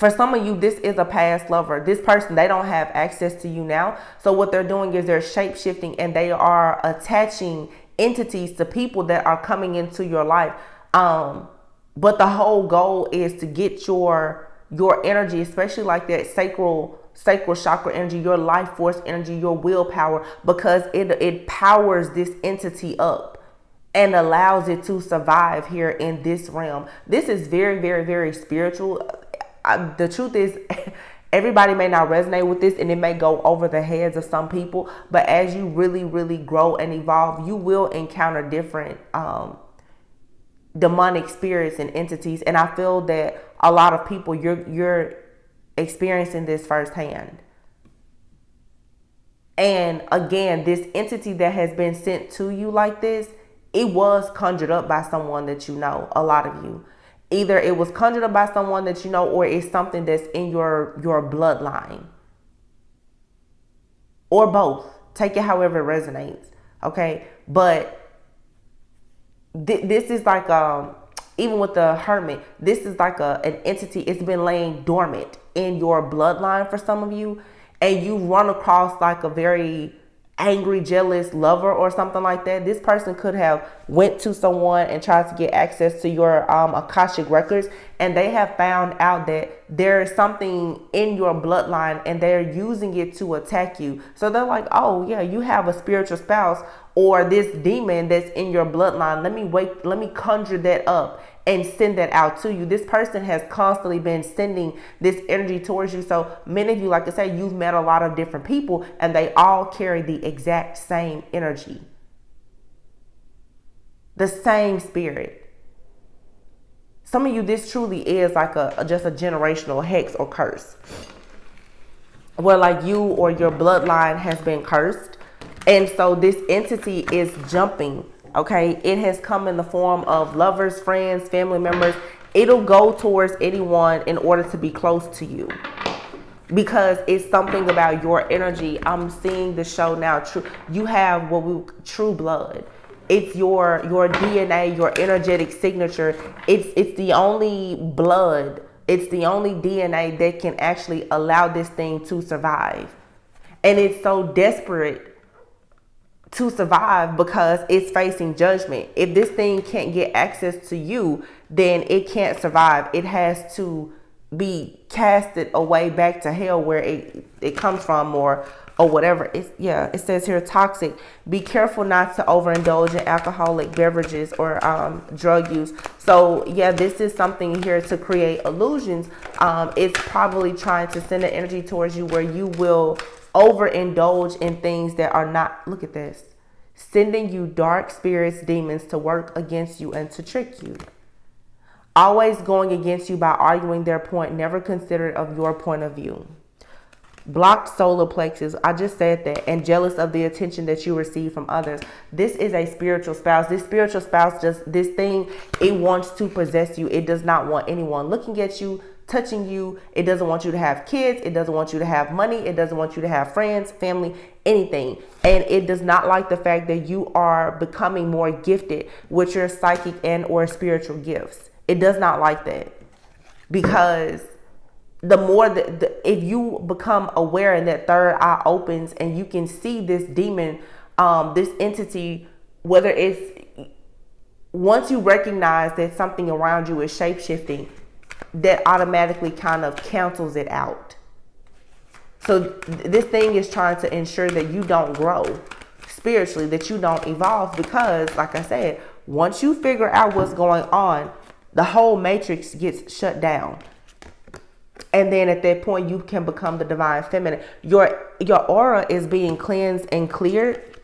For some of you, this is a past lover. This person, they don't have access to you now. So what they're doing is they're shape-shifting, and they are attaching entities to people that are coming into your life. But the whole goal is to get your energy, especially like that sacral chakra energy, your life force energy, your willpower, because it powers this entity up and allows it to survive here in this realm. This is very, very, very spiritual. The truth is, everybody may not resonate with this, and it may go over the heads of some people. But as you really, really grow and evolve, you will encounter different demonic spirits and entities. And I feel that a lot of people, you're experiencing this firsthand. And again, this entity that has been sent to you like this, it was conjured up by someone that you know. A lot of you, either it was conjured up by someone that you know, or it's something that's in your bloodline, or both. Take it however it resonates. Okay. But this is like, even with the Hermit, this is like an entity. It's been laying dormant in your bloodline for some of you, and you run across like a very angry, jealous lover or something like that. This person could have went to someone and tried to get access to your Akashic records, and they have found out that there is something in your bloodline and they're using it to attack you. So they're like, oh yeah, you have a spiritual spouse or this demon that's in your bloodline. Let me conjure that up and send that out to you. This person has constantly been sending this energy towards you. So many of you, like I said, you've met a lot of different people, and they all carry the exact same energy, the same spirit. Some of you, this truly is like just a generational hex or curse, where like you or your bloodline has been cursed. And so this entity is jumping. Okay, it has come in the form of lovers, friends, family members. It'll go towards anyone in order to be close to you, because it's something about your energy. I'm seeing the show now. True, you have what we true blood. It's your DNA, your energetic signature. It's the only blood. It's the only DNA that can actually allow this thing to survive, and it's so desperate to survive because it's facing judgment. If this thing can't get access to you, then it can't survive. It has to be casted away back to hell where it comes from, or whatever. It says here toxic. Be careful not to overindulge in alcoholic beverages or drug use. So yeah, this is something here to create illusions. It's probably trying to send the energy towards you where you will overindulge in things that are not, look at this, sending you dark spirits, demons to work against you and to trick you. Always going against you by arguing their point, never considerate of your point of view. Blocked solar plexus, I just said that, and jealous of the attention that you receive from others. This is a spiritual spouse. This spiritual spouse, just this thing, it wants to possess you. It does not want anyone looking at you, touching you. It doesn't want you to have kids. It doesn't want you to have money. It doesn't want you to have friends, family, anything. And it does not like the fact that you are becoming more gifted with your psychic and or spiritual gifts. It does not like that, because the more that if you become aware and that third eye opens and you can see this demon, this entity, whether it's, once you recognize that something around you is shape-shifting, that automatically kind of cancels it out. So this thing is trying to ensure that you don't grow spiritually, that you don't evolve, because like I said, once you figure out what's going on, the whole matrix gets shut down. And then at that point, you can become the divine feminine. Your aura is being cleansed and cleared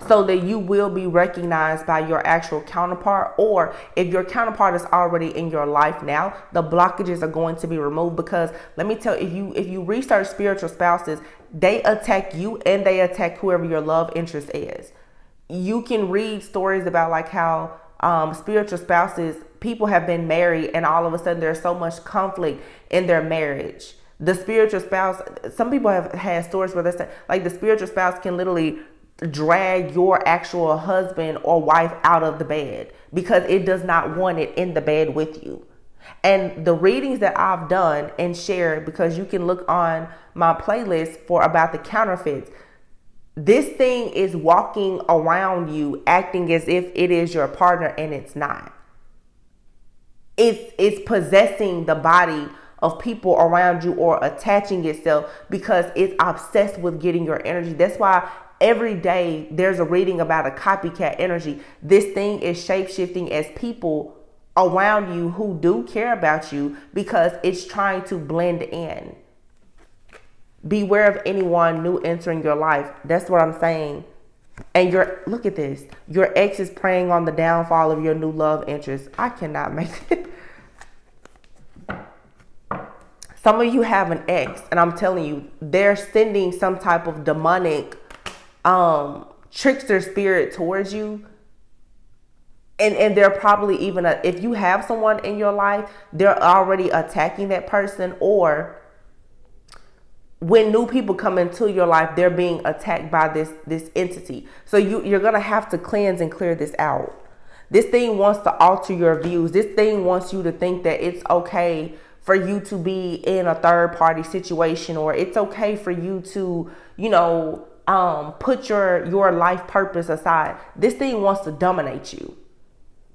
so that you will be recognized by your actual counterpart. Or if your counterpart is already in your life now, the blockages are going to be removed. Because let me tell you, if you research spiritual spouses, they attack you and they attack whoever your love interest is. You can read stories about like how spiritual spouses, people have been married and all of a sudden there's so much conflict in their marriage. The spiritual spouse, some people have had stories where they say like the spiritual spouse can literally drag your actual husband or wife out of the bed because it does not want it in the bed with you. And the readings that I've done and shared, because you can look on my playlist for about the counterfeits, this thing is walking around you acting as if it is your partner, and it's not. It's possessing the body of people around you or attaching itself because it's obsessed with getting your energy. That's why every day there's a reading about a copycat energy. This thing is shape-shifting as people around you who do care about you because it's trying to blend in. Beware of anyone new entering your life. That's what I'm saying. And look at this. Your ex is preying on the downfall of your new love interest. I cannot make it. Some of you have an ex, and I'm telling you, they're sending some type of demonic trickster spirit towards you. And they're probably even, if you have someone in your life, they're already attacking that person, or when new people come into your life, they're being attacked by this entity. So you're going to have to cleanse and clear this out. This thing wants to alter your views. This thing wants you to think that it's okay for you to be in a third party situation, or it's okay for you to, put your life purpose aside. This thing wants to dominate you.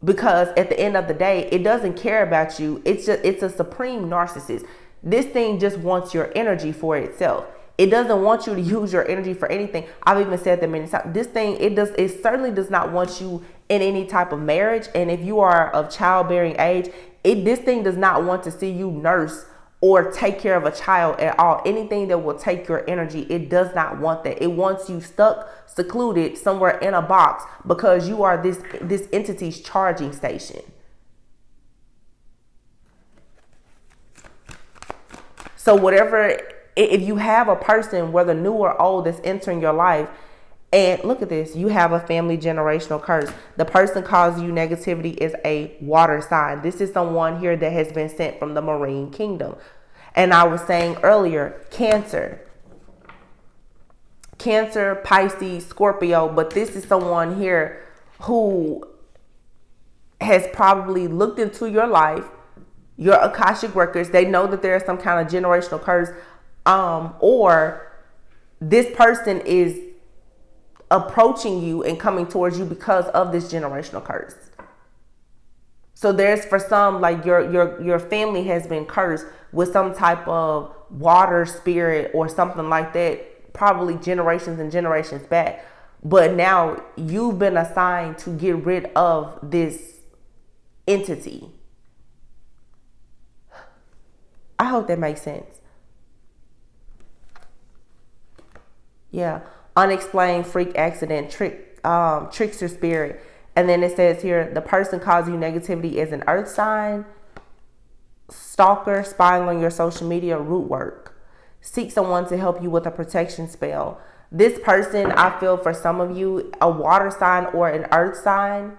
Because at the end of the day, it doesn't care about you. It's a supreme narcissist. This thing just wants your energy for itself. It doesn't want you to use your energy for anything. I've even said that many times. This thing, it certainly does not want you in any type of marriage. And if you are of childbearing age, this thing does not want to see you nurse or take care of a child at all. Anything that will take your energy, it does not want that. It wants you stuck, secluded somewhere in a box because you are this entity's charging station. So whatever, if you have a person, whether new or old, that's entering your life, And look at this. You have a family generational curse. The person causing you negativity is a water sign. This is someone here that has been sent from the marine kingdom. And I was saying earlier, Cancer, Pisces, Scorpio. But this is someone here who has probably looked into your life, your Akashic records. They know that there is some kind of generational curse, or this person is approaching you and coming towards you because of this generational curse. So there's, for some, like your family has been cursed with some type of water spirit or something like that, probably generations and generations back. But now you've been assigned to get rid of this entity. I hope that makes sense. Yeah. Unexplained freak accident, trickster spirit. And then it says here, the person causing you negativity is an earth sign, stalker, spying on your social media, root work. Seek someone to help you with a protection spell. This person, I feel for some of you, a water sign or an earth sign,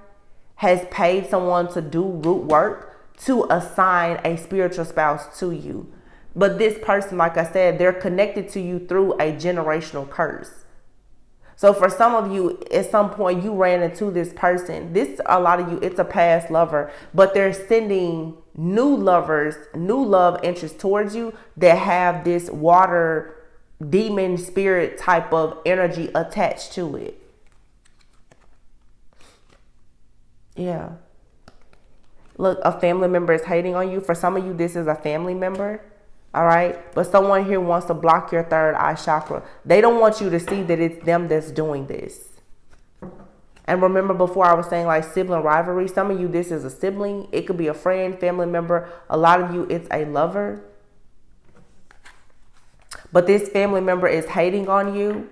has paid someone to do root work to assign a spiritual spouse to you. But this person, like I said, they're connected to you through a generational curse. So for some of you, at some point you ran into this person. This, a lot of you, it's a past lover, but they're sending new lovers, new love interests towards you that have this water demon spirit type of energy attached to it. Yeah. Look, a family member is hating on you. For some of you, this is a family member. All right. But someone here wants to block your third eye chakra. They don't want you to see that it's them that's doing this. And remember, before I was saying like sibling rivalry, some of you, this is a sibling. It could be a friend, family member. A lot of you, it's a lover. But this family member is hating on you.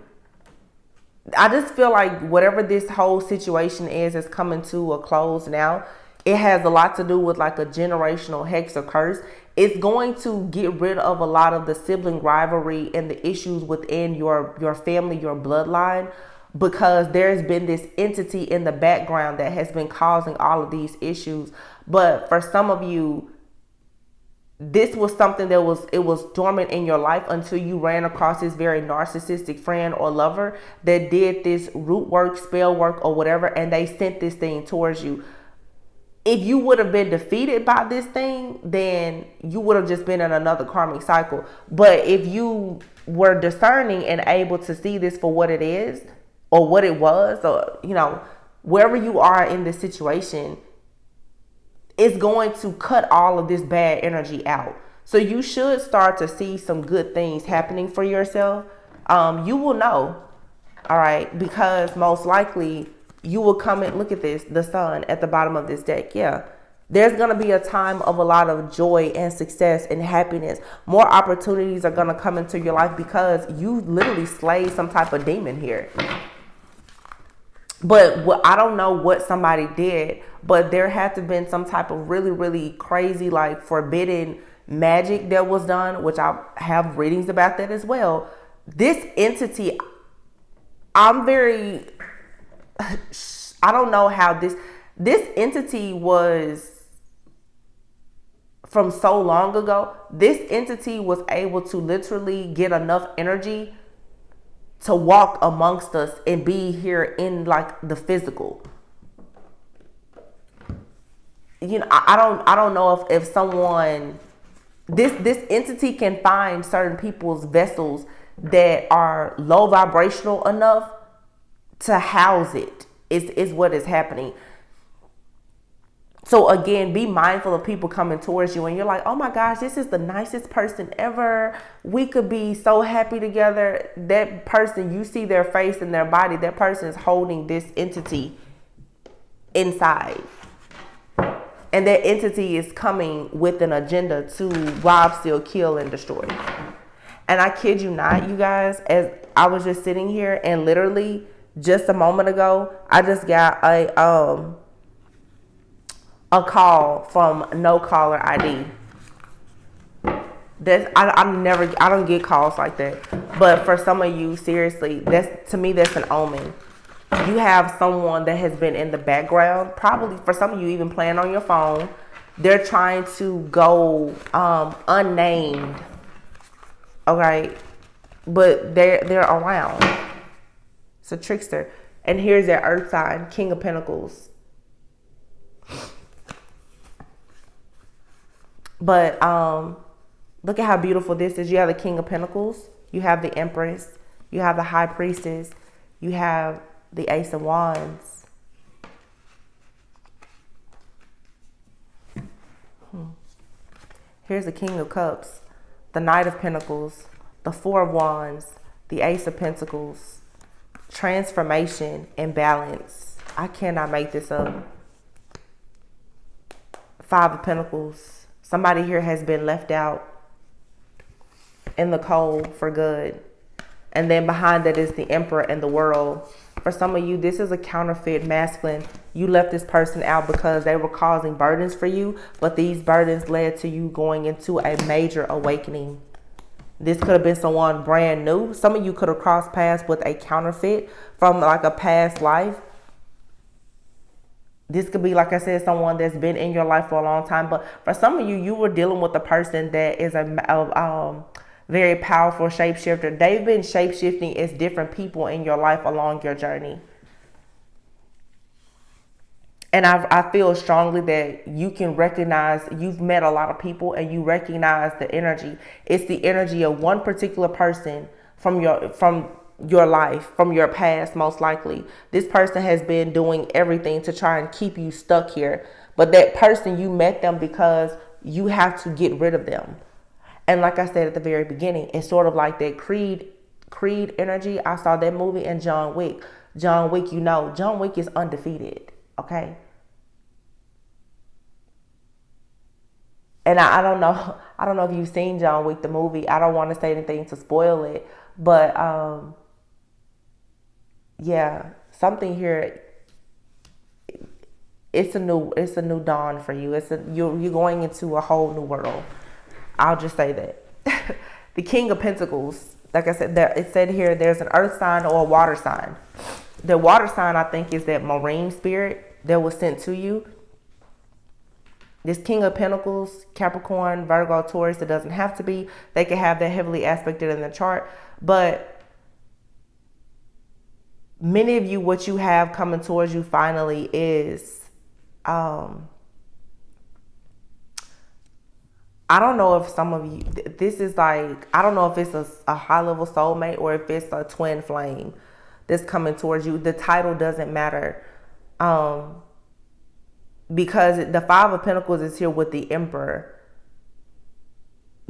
I just feel like whatever this whole situation is coming to a close now. It has a lot to do with like a generational hex or curse. It's going to get rid of a lot of the sibling rivalry and the issues within your family, your bloodline, because there's been this entity in the background that has been causing all of these issues. But for some of you, this was something that was dormant in your life until you ran across this very narcissistic friend or lover that did this root work, spell work, or whatever, and they sent this thing towards you. If you would have been defeated by this thing, then you would have just been in another karmic cycle. But if you were discerning and able to see this for what it is, or what it was, or, you know, wherever you are in this situation, it's going to cut all of this bad energy out. So you should start to see some good things happening for yourself. You will know, all right, because most likely you will come and look at this, the sun at the bottom of this deck. Yeah, there's going to be a time of a lot of joy and success and happiness. More opportunities are going to come into your life because you literally slayed some type of demon here. But I don't know what somebody did, but there had to have been some type of really, really crazy, like forbidden magic that was done, which I have readings about that as well. This entity, I don't know how this entity was from so long ago. This entity was able to literally get enough energy to walk amongst us and be here in like the physical. You know, I don't know if someone, this entity can find certain people's vessels that are low vibrational enough to house it, is what is happening. So again, be mindful of people coming towards you and you're like, oh my gosh, this is the nicest person ever. We could be so happy together. That person, you see their face and their body, that person is holding this entity inside. And that entity is coming with an agenda to rob, steal, kill, and destroy. And I kid you not, you guys, as I was just sitting here and literally just a moment ago, I just got a call from no caller ID. I don't get calls like that. But for some of you, seriously, that's, to me, that's an omen. You have someone that has been in the background, probably for some of you even playing on your phone. They're trying to go unnamed, okay? But they're around. It's a trickster. And here's their earth sign, King of Pentacles. But look at how beautiful this is. You have the King of Pentacles. You have the Empress. You have the High Priestess. You have the Ace of Wands. Here's the King of Cups, the Knight of Pentacles, the Four of Wands, the Ace of Pentacles, transformation and balance. I cannot make this up. Five of Pentacles. Somebody here has been left out in the cold for good. And then behind that is the Emperor and the World. For some of you, this is a counterfeit masculine. You left this person out because they were causing burdens for you, but these burdens led to you going into a major awakening. This could have been someone brand new. Some of you could have crossed paths with a counterfeit from like a past life. This could be, like I said, someone that's been in your life for a long time. But for some of you, you were dealing with a person that is a very powerful shapeshifter. They've been shapeshifting as different people in your life along your journey. And I feel strongly that you can recognize, you've met a lot of people and you recognize the energy. It's the energy of one particular person from your life, from your past, most likely. This person has been doing everything to try and keep you stuck here. But that person, you met them because you have to get rid of them. And like I said at the very beginning, it's sort of like that Creed energy. I saw that movie and John Wick. John Wick, you know, John Wick is undefeated. Okay. And I don't know if you've seen John Wick, the movie. I don't want to say anything to spoil it, but yeah, something here. It's a new dawn for you. You're going into a whole new world. I'll just say that. The King of Pentacles, like I said, it said here, there's an earth sign or a water sign. The water sign, I think, is that marine spirit that was sent to you. This King of Pentacles, Capricorn, Virgo, Taurus, it doesn't have to be. They can have that heavily aspected in the chart. But many of you, what you have coming towards you finally is, I don't know if some of you, this is like, I don't know if it's a high level soulmate or if it's a twin flame that's coming towards you. The title doesn't matter. Because the Five of Pentacles is here with the Emperor.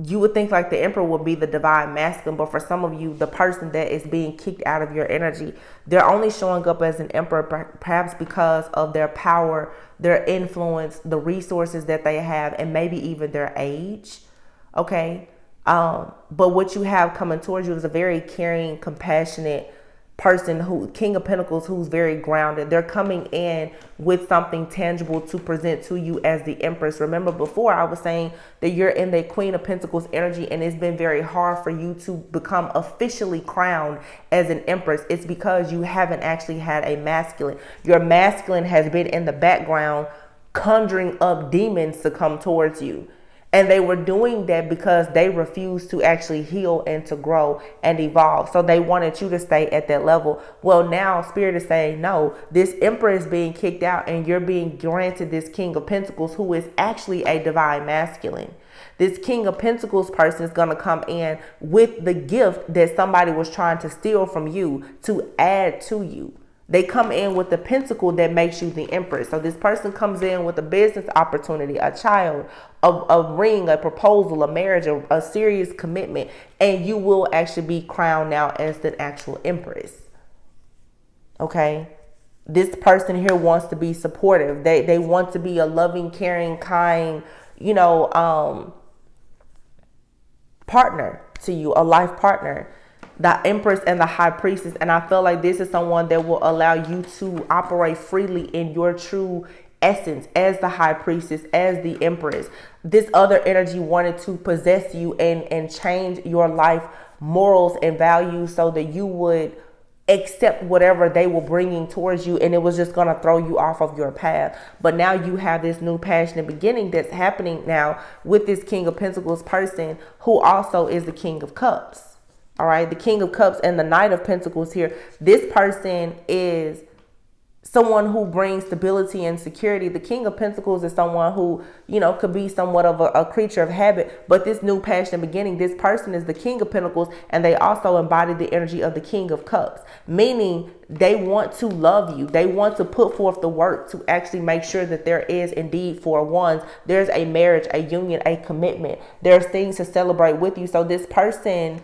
You would think like the Emperor would be the divine masculine, but for some of you, the person that is being kicked out of your energy, they're only showing up as an Emperor perhaps because of their power, their influence, the resources that they have, and maybe even their age. Okay. But what you have coming towards you is a very caring, compassionate person, King of Pentacles, who's very grounded. They're coming in with something tangible to present to you as the Empress. Remember before I was saying that you're in the Queen of Pentacles energy, and it's been very hard for you to become officially crowned as an Empress. It's because you haven't actually had a masculine. Your masculine has been in the background conjuring up demons to come towards you. And they were doing that because they refused to actually heal and to grow and evolve. So they wanted you to stay at that level. Well, now Spirit is saying, no, this Emperor is being kicked out and you're being granted this King of Pentacles, who is actually a divine masculine. This King of Pentacles person is going to come in with the gift that somebody was trying to steal from you to add to you. They come in with the pentacle that makes you the Empress. So this person comes in with a business opportunity, a child, a ring, a proposal, a marriage, a serious commitment, and you will actually be crowned now as the actual Empress. Okay? This person here wants to be supportive. They want to be a loving, caring, kind, partner to you, a life partner. The Empress and the High Priestess. And I feel like this is someone that will allow you to operate freely in your true essence, as the high priestess, as the empress. This other energy wanted to possess you and change your life morals and values so that you would accept whatever they were bringing towards you, and it was just going to throw you off of your path. But now you have this new passionate beginning that's happening now with this King of Pentacles person, who also is the King of Cups. All right, the King of Cups and the Knight of Pentacles here. This person is someone who brings stability and security. The King of Pentacles is someone who, could be somewhat of a creature of habit. But this new passionate beginning, this person is the King of Pentacles, and they also embody the energy of the King of Cups, meaning they want to love you. They want to put forth the work to actually make sure that there is indeed for ones. There's a marriage, a union, a commitment. There's things to celebrate with you. So this person,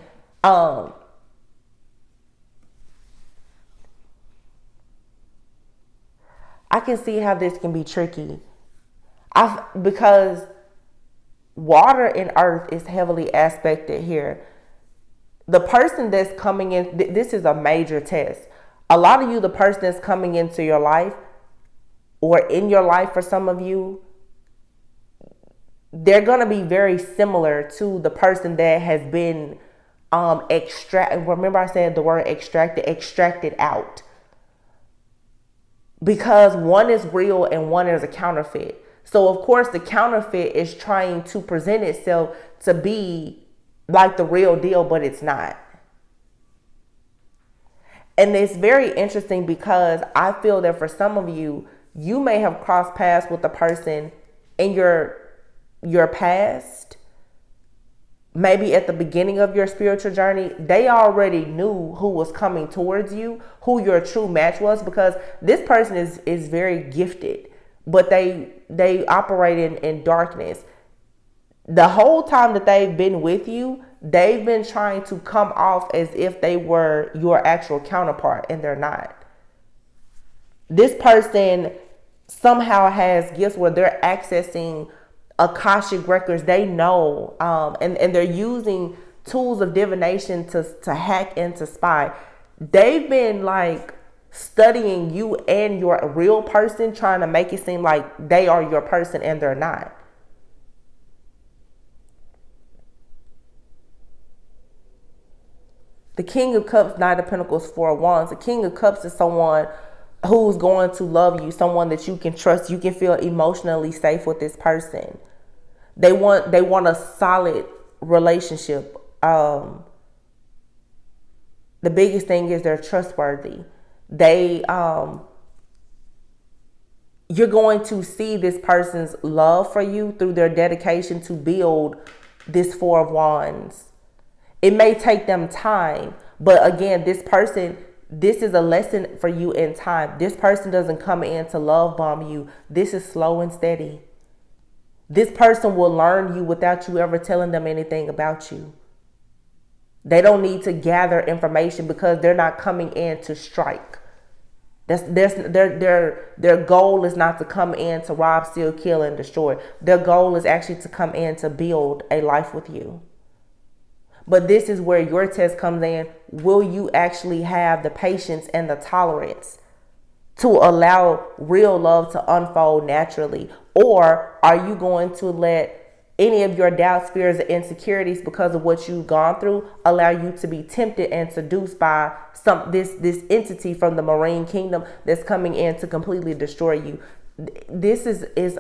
I can see how this can be tricky. Because water and earth is heavily aspected here. The person that's coming in, this is a major test. A lot of you, the person that's coming into your life, or in your life for some of you, they're going to be very similar to the person that has been remember I said the word extracted out. Because one is real and one is a counterfeit. So of course the counterfeit is trying to present itself to be like the real deal, but it's not. And it's very interesting because I feel that for some of you, you may have crossed paths with a person in your past. Maybe at the beginning of your spiritual journey, they already knew who was coming towards you, who your true match was, because this person is very gifted, but they operate in darkness. The whole time that they've been with you, they've been trying to come off as if they were your actual counterpart, and they're not. This person somehow has gifts where they're accessing Akashic records. They know, and they're using tools of divination to hack and to spy. They've been like studying you and your real person, trying to make it seem like they are your person, and they're not. The King of Cups, Knight of Pentacles, Four of Wands. The King of Cups is someone who's going to love you, someone that you can trust. You can feel emotionally safe with this person. They want a solid relationship. The biggest thing is they're trustworthy. You're going to see this person's love for you through their dedication to build this Four of Wands. It may take them time, but again, this is a lesson for you in time. This person doesn't come in to love bomb you. This is slow and steady. This person will learn you without you ever telling them anything about you. They don't need to gather information because they're not coming in to strike. Their goal is not to come in to rob, steal, kill, and destroy. Their goal is actually to come in to build a life with you. But this is where your test comes in. Will you actually have the patience and the tolerance to allow real love to unfold naturally? Or are you going to let any of your doubts, fears, and insecurities because of what you've gone through allow you to be tempted and seduced by this entity from the marine kingdom that's coming in to completely destroy you? This is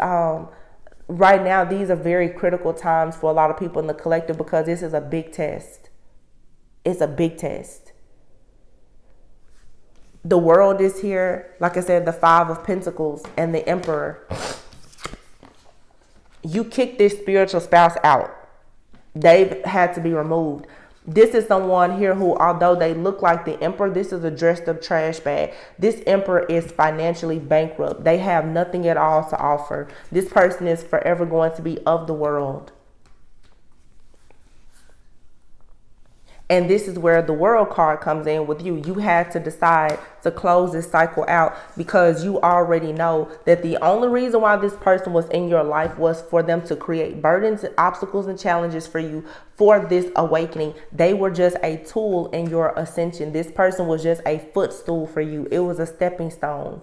right now, these are very critical times for a lot of people in the collective because this is a big test. It's a big test. The World is here. Like I said, the Five of Pentacles and the Emperor. You kick this spiritual spouse out. They've had to be removed. This is someone here who, although they look like the Emperor, this is a dressed up trash bag. This Emperor is financially bankrupt. They have nothing at all to offer. This person is forever going to be of the world. And this is where the World card comes in with you. You had to decide to close this cycle out because you already know that the only reason why this person was in your life was for them to create burdens, obstacles, and challenges for you for this awakening. They were just a tool in your ascension. This person was just a footstool for you. It was a stepping stone.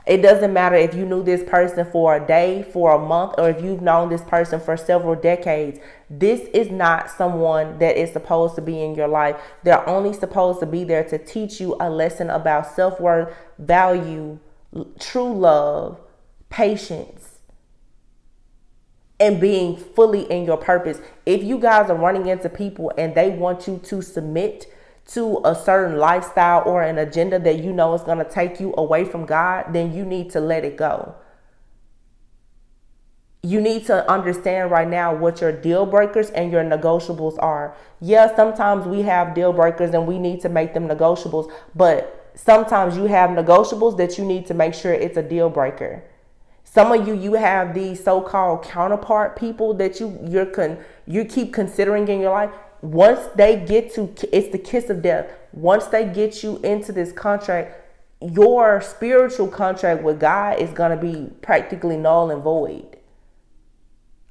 It doesn't matter if you knew this person for a day, for a month, or if you've known this person for several decades. This is not someone that is supposed to be in your life. They're only supposed to be there to teach you a lesson about self-worth, value, true love, patience, and being fully in your purpose. If you guys are running into people and they want you to submit to a certain lifestyle or an agenda that you know is going to take you away from God, then you need to let it go. You need to understand right now what your deal breakers and your negotiables are. Yeah, sometimes we have deal breakers and we need to make them negotiables, but sometimes you have negotiables that you need to make sure it's a deal breaker. Some of you have these so-called counterpart people that you keep considering in your life. Once they get to, it's the kiss of death. Once they get you into this contract, your spiritual contract with God is going to be practically null and void.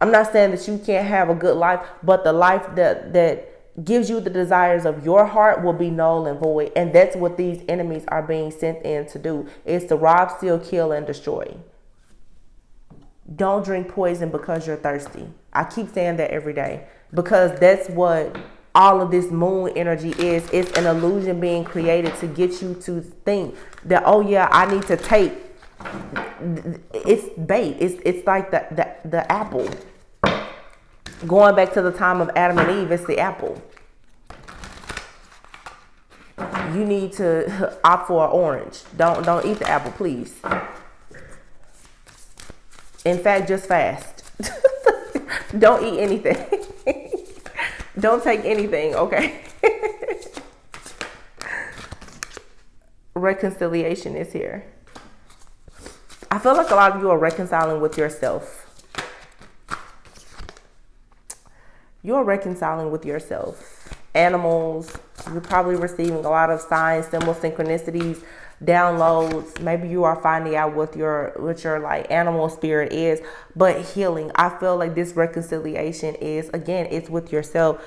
I'm not saying that you can't have a good life, but the life that gives you the desires of your heart will be null and void. And that's what these enemies are being sent in to do, is to rob, steal, kill, and destroy. Don't drink poison because you're thirsty. I keep saying that every day, because that's what all of this moon energy is. It's an illusion being created to get you to think that, oh yeah, I need to take. It's bait. It's like the apple. Going back to the time of Adam and Eve, it's the apple. You need to opt for an orange. Don't eat the apple, please. In fact, just fast. Don't eat anything. Don't take anything, okay? Reconciliation is here. I feel like a lot of you are reconciling with yourself. You're reconciling with yourself. Animals, you're probably receiving a lot of signs, symbols, synchronicities, downloads. Maybe you are finding out what your like animal spirit is. But healing, I feel like this reconciliation is, again, it's with yourself.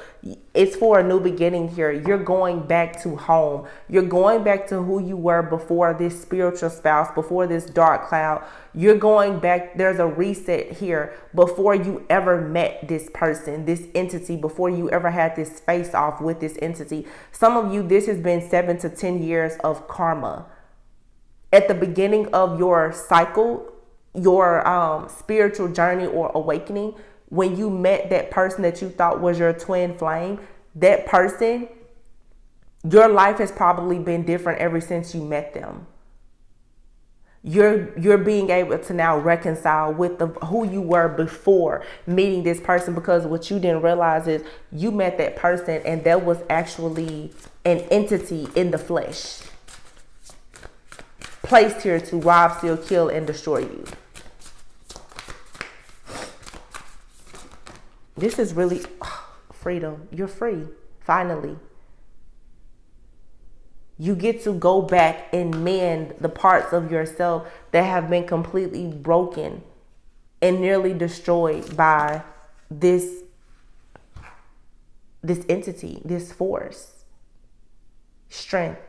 It's for a new beginning here. You're going back to home. You're going back to who you were before this spiritual spouse, before this dark cloud. You're going back. There's a reset here before you ever met this person, this entity, before you ever had this face off with this entity. Some of you, this has been 7 to 10 years of karma. At the beginning of your cycle, your spiritual journey or awakening, when you met that person that you thought was your twin flame, that person, your life has probably been different ever since you met them. You're being able to now reconcile with who you were before meeting this person, because what you didn't realize is you met that person and there was actually an entity in the flesh placed here to rob, steal, kill, and destroy you. This is really freedom. You're free, finally. You get to go back and mend the parts of yourself that have been completely broken and nearly destroyed by this entity, this force. Strength.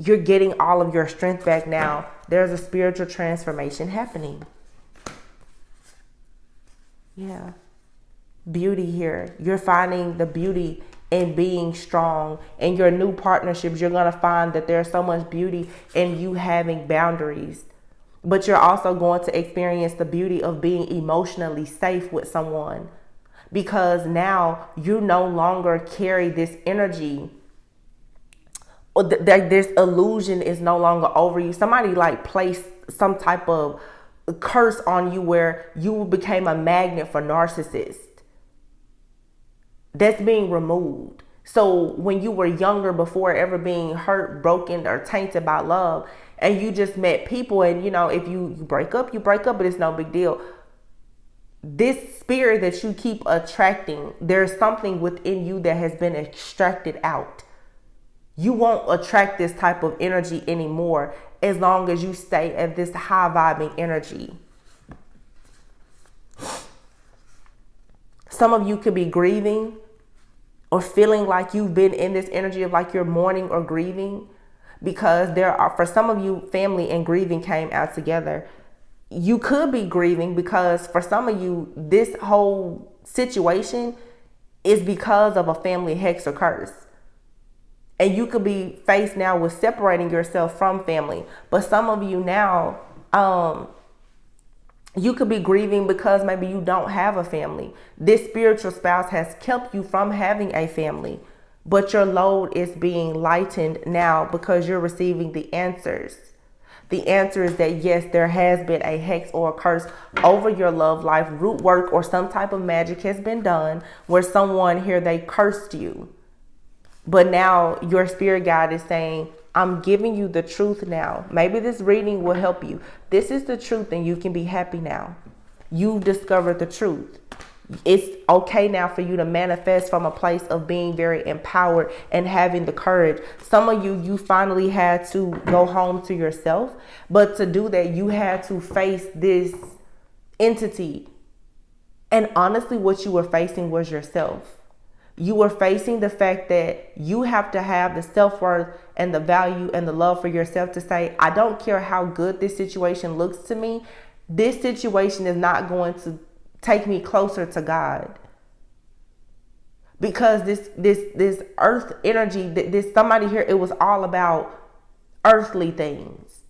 You're getting all of your strength back now. There's a spiritual transformation happening. Yeah. Beauty here. You're finding the beauty in being strong. In your new partnerships, you're going to find that there's so much beauty in you having boundaries. But you're also going to experience the beauty of being emotionally safe with someone, because now you no longer carry this energy. This illusion is no longer over you. Somebody like placed some type of curse on you where you became a magnet for narcissists. That's being removed. So when you were younger, before ever being hurt, broken, or tainted by love, and you just met people, and if you break up, but it's no big deal. This spirit that you keep attracting, there's something within you that has been extracted out. You won't attract this type of energy anymore as long as you stay at this high vibing energy. Some of you could be grieving or feeling like you've been in this energy of like you're mourning or grieving, because there are, for some of you, family and grieving came out together. You could be grieving because for some of you, this whole situation is because of a family hex or curse. And you could be faced now with separating yourself from family. But some of you now, you could be grieving because maybe you don't have a family. This spiritual spouse has kept you from having a family, but your load is being lightened now because you're receiving the answers. The answer is that yes, there has been a hex or a curse over your love life. Root work or some type of magic has been done where someone here, they cursed you. But now your spirit guide is saying, I'm giving you the truth now. Maybe this reading will help you. This is the truth and you can be happy now. You've discovered the truth. It's okay now for you to manifest from a place of being very empowered and having the courage. Some of you, you finally had to go home to yourself. But to do that, you had to face this entity. And honestly, what you were facing was yourself. You were facing the fact that you have to have the self-worth and the value and the love for yourself to say, I don't care how good this situation looks to me. This situation is not going to take me closer to God. Because this earth energy, this somebody here, it was all about earthly things.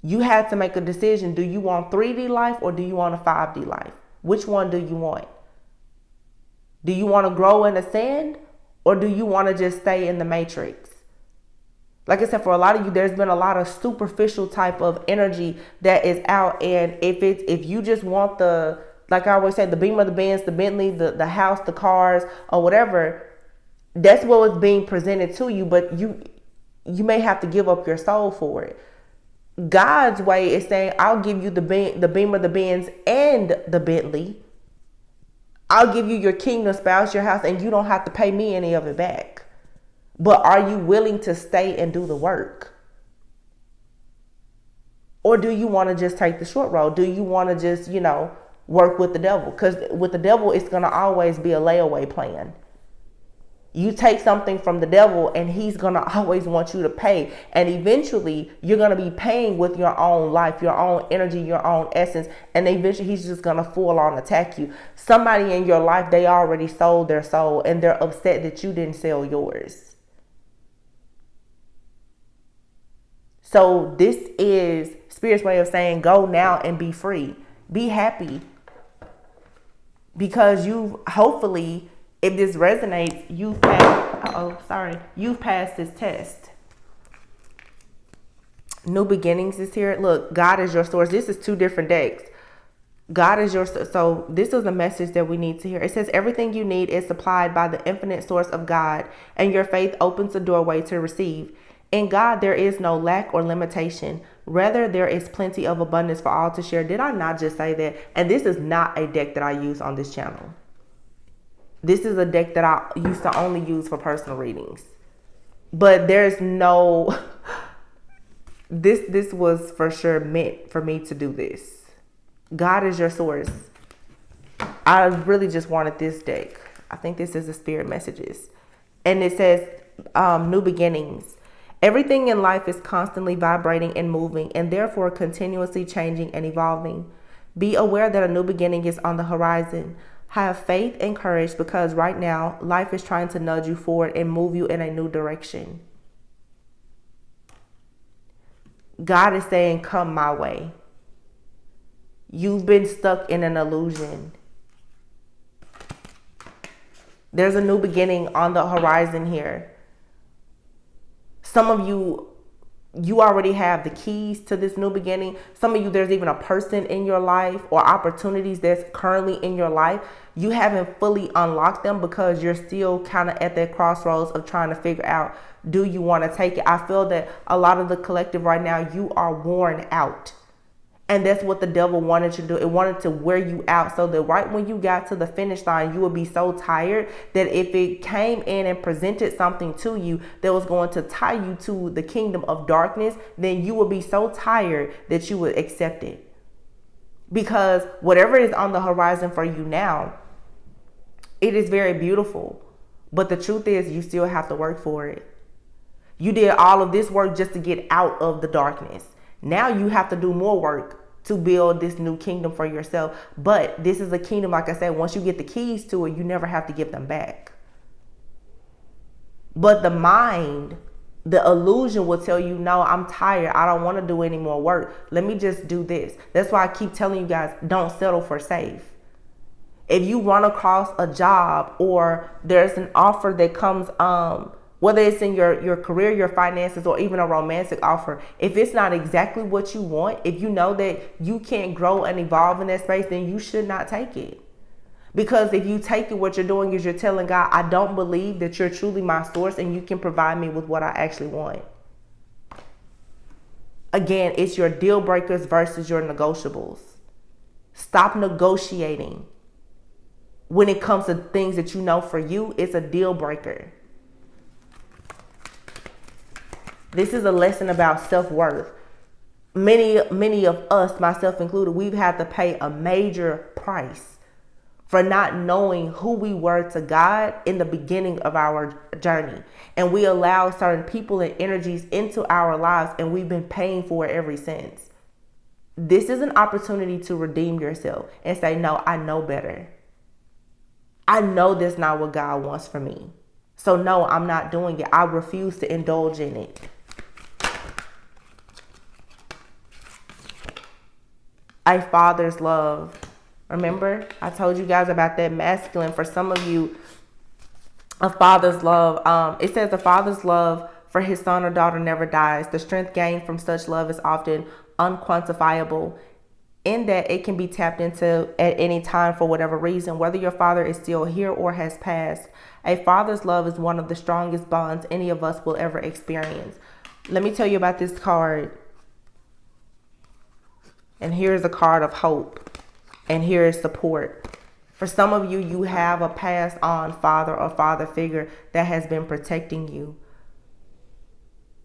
You had to make a decision. Do you want 3D life or do you want a 5D life? Which one do you want? Do you want to grow in the sand or do you want to just stay in the matrix? Like I said, for a lot of you, there's been a lot of superficial type of energy that is out. And if you just want the, like I always say, the Beamer, the Benz, the Bentley, the house, the cars, or whatever, that's what was being presented to you. But you may have to give up your soul for it. God's way is saying, I'll give you the Beamer, the Benz, and the Bentley. I'll give you your kingdom spouse, your house, and you don't have to pay me any of it back. But are you willing to stay and do the work? Or do you want to just take the short road? Do you want to just, work with the devil? Because with the devil, it's going to always be a layaway plan. You take something from the devil and he's going to always want you to pay. And eventually you're going to be paying with your own life, your own energy, your own essence. And eventually he's just going to full on attack you. Somebody in your life, they already sold their soul and they're upset that you didn't sell yours. So this is Spirit's way of saying, go now and be free. Be happy. Because you hopefully, if this resonates, you've passed this test. New beginnings is here. Look, God is your source. This is 2 different decks. God is your source. So this is a message that we need to hear. It says everything you need is supplied by the infinite source of God, and your faith opens the doorway to receive. In God, there is no lack or limitation. Rather, there is plenty of abundance for all to share. Did I not just say that? And this is not a deck that I use on this channel. This is a deck that I used to only use for personal readings. But there's no, this was for sure meant for me to do this. God is your source. I really just wanted this deck. I think this is the spirit messages. And it says, new beginnings. Everything in life is constantly vibrating and moving and therefore continuously changing and evolving. Be aware that a new beginning is on the horizon. Have faith and courage because right now life is trying to nudge you forward and move you in a new direction. God is saying, come my way. You've been stuck in an illusion. There's a new beginning on the horizon here. Some of you already have the keys to this new beginning. Some of you, there's even a person in your life or opportunities that's currently in your life. You haven't fully unlocked them because you're still kind of at that crossroads of trying to figure out, do you want to take it? I feel that a lot of the collective right now, you are worn out. And that's what the devil wanted you to do. It wanted to wear you out so that right when you got to the finish line, you would be so tired that if it came in and presented something to you that was going to tie you to the kingdom of darkness, then you would be so tired that you would accept it. Because whatever is on the horizon for you now, it is very beautiful. But the truth is you still have to work for it. You did all of this work just to get out of the darkness. Now you have to do more work to build this new kingdom for yourself. But this is a kingdom, like I said, once you get the keys to it, you never have to give them back. But the mind, the illusion will tell you, no, I'm tired. I don't want to do any more work. Let me just do this. That's why I keep telling you guys, don't settle for safe. If you run across a job or there's an offer that comes, whether it's in your career, your finances, or even a romantic offer, if it's not exactly what you want, if you know that you can't grow and evolve in that space, then you should not take it. Because if you take it, what you're doing is you're telling God, I don't believe that you're truly my source and you can provide me with what I actually want. Again, it's your deal breakers versus your negotiables. Stop negotiating. When it comes to things that you know for you, it's a deal breaker. This is a lesson about self-worth. Many of us, myself included, we've had to pay a major price for not knowing who we were to God in the beginning of our journey. And we allow certain people and energies into our lives, and we've been paying for it ever since. This is an opportunity to redeem yourself and say, no, I know better. I know that's not what God wants for me. So no, I'm not doing it. I refuse to indulge in it. A father's love. Remember, I told you guys about that masculine. For some of you, a father's love. It says a father's love for his son or daughter never dies. The strength gained from such love is often unquantifiable, in that it can be tapped into at any time for whatever reason, whether your father is still here or has passed. A father's love is one of the strongest bonds any of us will ever experience. Let me tell you about this card. And here's a card of hope. And here is support. For some of you, you have a passed on father or father figure that has been protecting you.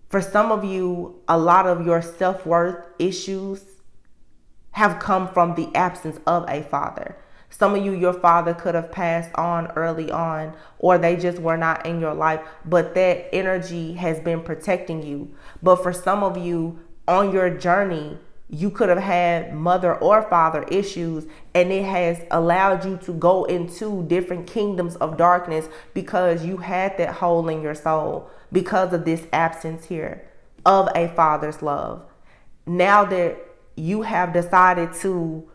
For some of you, a lot of your self-worth issues have come from the absence of a father. Some of you, your father could have passed on early on, or they just were not in your life, but that energy has been protecting you. But for some of you, on your journey, you could have had mother or father issues, and it has allowed you to go into different kingdoms of darkness because you had that hole in your soul because of this absence here of a father's love. Now that you have decided to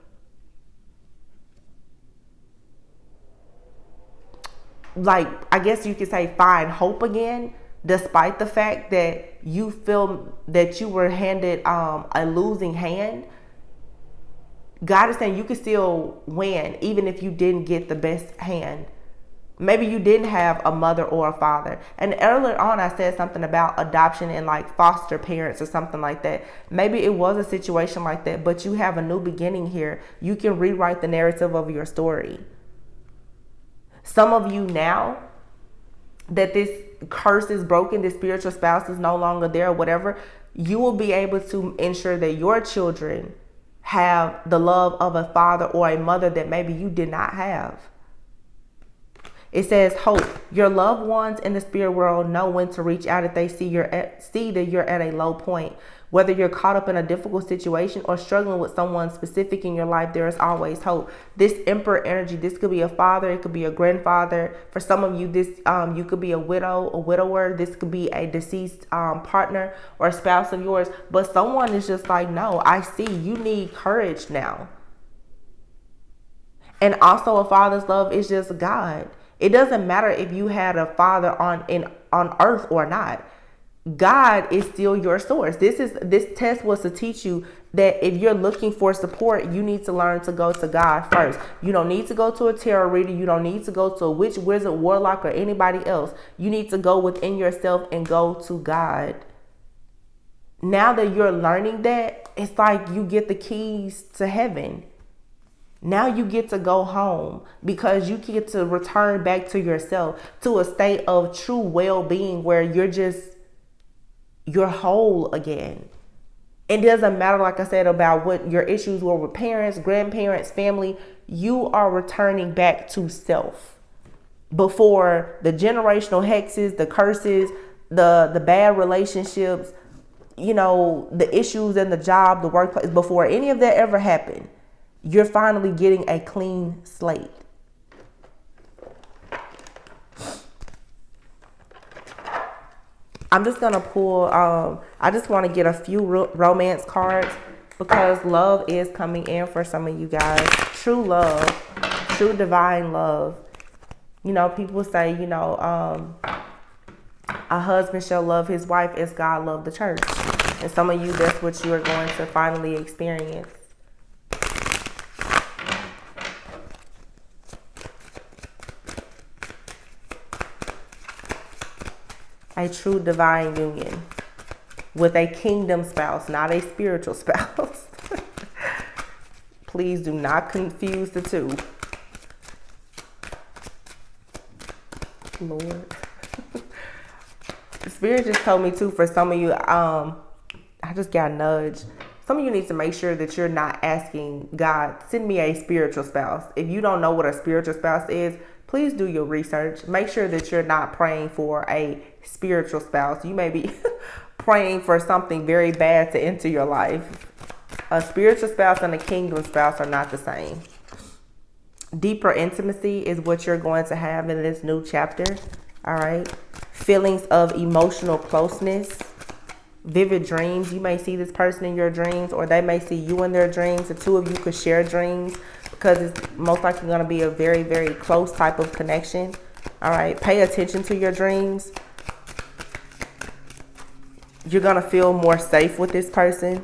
I guess you could say find hope again, despite the fact that you feel that you were handed a losing hand. God is saying you can still win even if you didn't get the best hand. Maybe you didn't have a mother or a father. And earlier on, I said something about adoption and foster parents or something like that. Maybe it was a situation like that, but you have a new beginning here. You can rewrite the narrative of your story. Some of you, now that this curse is broken, this spiritual spouse is no longer there or whatever, you will be able to ensure that your children have the love of a father or a mother that maybe you did not have. It says hope. Your loved ones in the spirit world know when to reach out if they see that you're at a low point. Whether you're caught up in a difficult situation or struggling with someone specific in your life, there is always hope. This emperor energy, this could be a father, it could be a grandfather. For some of you, this you could be a widow, a widower. This could be a deceased partner or spouse of yours. But someone is just like, no, I see you need courage now. And also a father's love is just God. It doesn't matter if you had a father on earth or not. God is still your source. This test was to teach you that if you're looking for support, you need to learn to go to God first. You don't need to go to a tarot reader. You don't need to go to a witch, wizard, warlock, or anybody else. You need to go within yourself and go to God. Now that you're learning that, it's like you get the keys to heaven. Now you get to go home because you get to return back to yourself, to a state of true well-being where you're whole again. It doesn't matter, like I said, about what your issues were with parents, grandparents, family. You are returning back to self before the generational hexes, the curses, the bad relationships, the issues in the job, the workplace, before any of that ever happened, you're finally getting a clean slate. I'm just gonna pull. I just want to get a few romance cards because love is coming in for some of you guys. True love, true divine love. People say, a husband shall love his wife as God loved the church, and some of you, that's what you are going to finally experience. A true divine union with a kingdom spouse, not a spiritual spouse. Please do not confuse the two. Lord. The Spirit just told me too, for some of you, I just got nudged. Some of you need to make sure that you're not asking God, send me a spiritual spouse. If you don't know what a spiritual spouse is, please do your research. Make sure that you're not praying for a spiritual spouse. You may be praying for something very bad to enter your life. A spiritual spouse and a kingdom spouse are not the same. Deeper intimacy is what you're going to have in this new chapter. All right. Feelings of emotional closeness. Vivid dreams. You may see this person in your dreams, or they may see you in their dreams. The two of you could share dreams, because it's most likely going to be a very, very close type of connection. All right. Pay attention to your dreams. You're going to feel more safe with this person.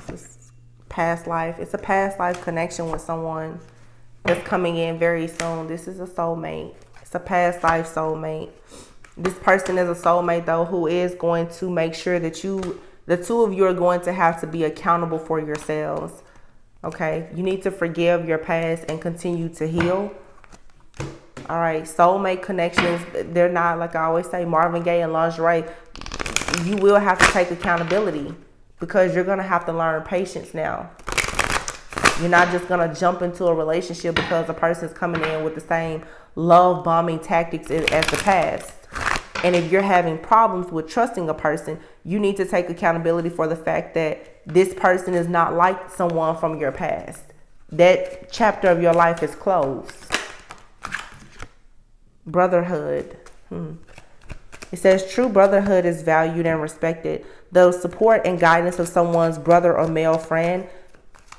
This is past life. It's a past life connection with someone that's coming in very soon. This is a soulmate. It's a past life soulmate. This person is a soulmate, though, who is going to make sure that the two of you are going to have to be accountable for yourselves. Okay, you need to forgive your past and continue to heal. All right, soulmate connections, they're not, like I always say, Marvin Gaye and lingerie. You will have to take accountability, because you're going to have to learn patience now. You're not just going to jump into a relationship because a person's coming in with the same love bombing tactics as the past. And if you're having problems with trusting a person, you need to take accountability for the fact that this person is not like someone from your past. That chapter of your life is closed. Brotherhood. It says true brotherhood is valued and respected. The support and guidance of someone's brother or male friend,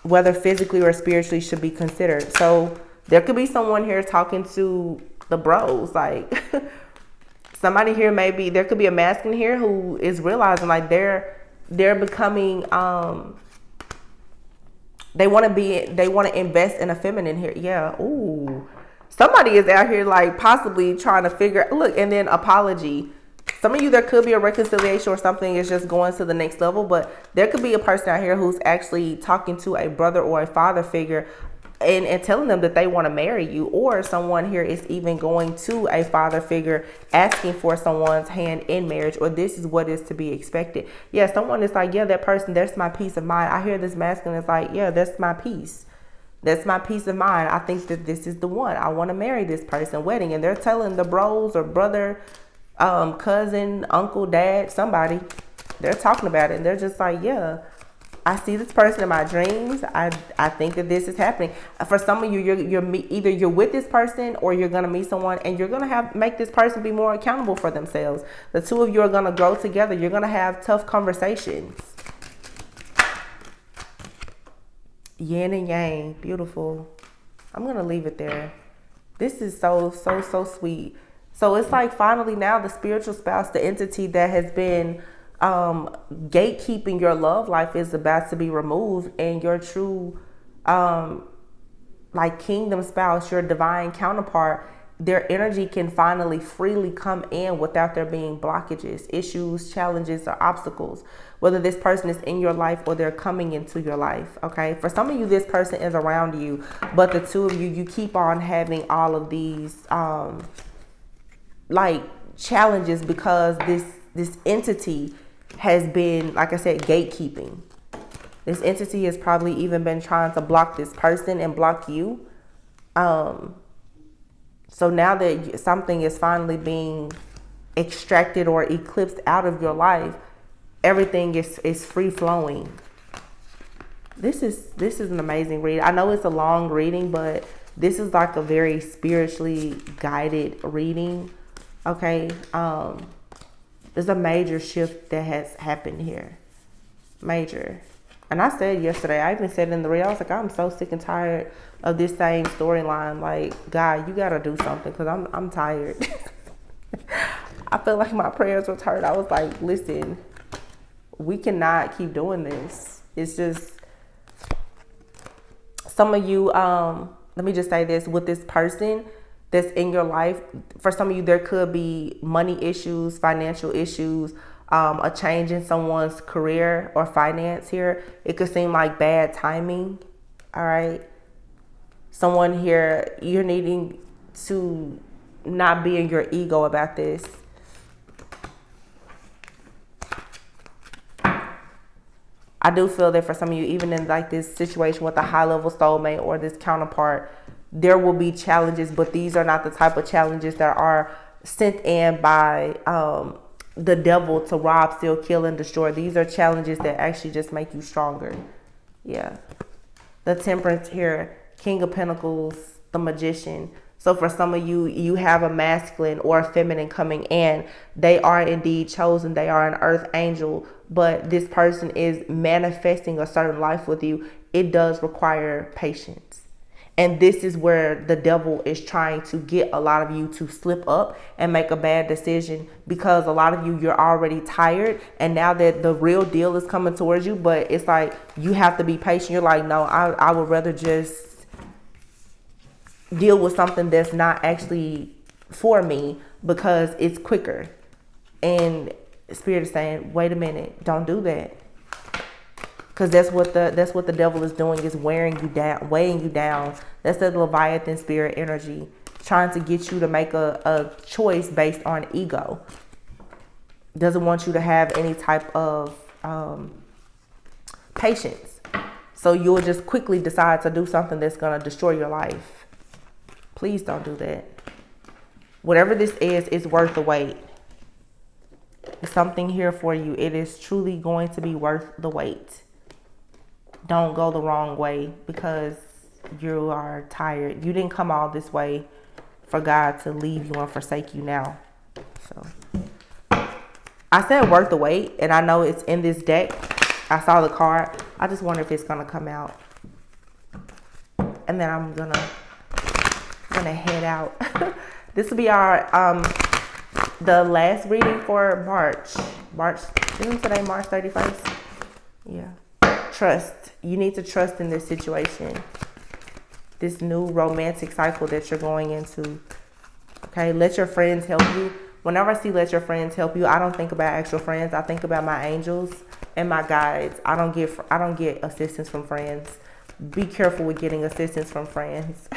whether physically or spiritually, should be considered. So there could be someone here talking to the bros, like somebody here, maybe there could be a masculine here who is realizing like they're becoming they want to invest in a feminine here. Yeah. Ooh. Somebody is out here like possibly trying to figure, look, and then apology. Some of you, there could be a reconciliation or something is just going to the next level, but there could be a person out here who's actually talking to a brother or a father figure and telling them that they want to marry you, or someone here is even going to a father figure asking for someone's hand in marriage, or this is what is to be expected. Yeah, someone is like, yeah, that person, that's my peace of mind. I hear this masculine is like, yeah, that's my peace. That's my peace of mind. I think that this is the one. I want to marry this person, wedding. And they're telling the bros or brother, cousin, uncle, dad, somebody, they're talking about it. And they're just like, yeah, I see this person in my dreams. I think that this is happening. For some of you, either you're with this person or you're going to meet someone and you're going to make this person be more accountable for themselves. The two of you are going to grow together. You're going to have tough conversations. Yin and yang, beautiful. I'm going to leave it there. This is so sweet. So it's like finally now the spiritual spouse, the entity that has been gatekeeping your love life, is about to be removed, and your true like kingdom spouse, your divine counterpart, their energy can finally freely come in without there being blockages, issues, challenges, or obstacles, whether this person is in your life or they're coming into your life. Okay, for some of you, this person is around you, but the two of you keep on having all of these like challenges because this entity has been, like I said, gatekeeping. This entity has probably even been trying to block this person and block you. So now that something is finally being extracted or eclipsed out of your life, everything is free flowing. This is an amazing read. I know it's a long reading, but this is like a very spiritually guided reading. Okay. There's a major shift that has happened here. Major. And I said yesterday, I even said in the read, I was like, I'm so sick and tired of this same storyline. Like, God, you gotta do something, because I'm tired. I feel like my prayers were heard. I was like, listen, we cannot keep doing this. It's just, some of you, let me just say this, with this person that's in your life, for some of you, there could be money issues, financial issues, a change in someone's career or finance here. It could seem like bad timing. All right. Someone here, you're needing to not be in your ego about this. I do feel that for some of you, even in like this situation with a high level soulmate or this counterpart, there will be challenges, but these are not the type of challenges that are sent in by the devil to rob, steal, kill, and destroy. These are challenges that actually just make you stronger. Yeah. The Temperance here, King of Pentacles, the Magician. So for some of you, you have a masculine or a feminine coming in. They are indeed chosen. They are an earth angel, but this person is manifesting a certain life with you. It does require patience. And this is where the devil is trying to get a lot of you to slip up and make a bad decision, because a lot of you, you're already tired. And now that the real deal is coming towards you, but it's like you have to be patient. You're like, no, I would rather just deal with something that's not actually for me because it's quicker. And Spirit is saying, wait a minute, don't do that. Because that's what the devil is doing, is weighing you down. That's the Leviathan spirit energy, trying to get you to make a choice based on ego. Doesn't want you to have any type of patience. So you'll just quickly decide to do something that's going to destroy your life. Please don't do that. Whatever this is, it's worth the wait. There's something here for you. It is truly going to be worth the wait. Don't go the wrong way because you are tired. You didn't come all this way for God to leave you and forsake you now. So I said worth the wait, and I know it's in this deck. I saw the card. I just wonder if it's gonna come out. And then I'm gonna head out. This will be our the last reading for March. Isn't today March 31st? Yeah. Trust. You need to trust in this situation. This new romantic cycle that you're going into. Okay, let your friends help you. Whenever I see let your friends help you, I don't think about actual friends. I think about my angels and my guides. I don't get assistance from friends. Be careful with getting assistance from friends.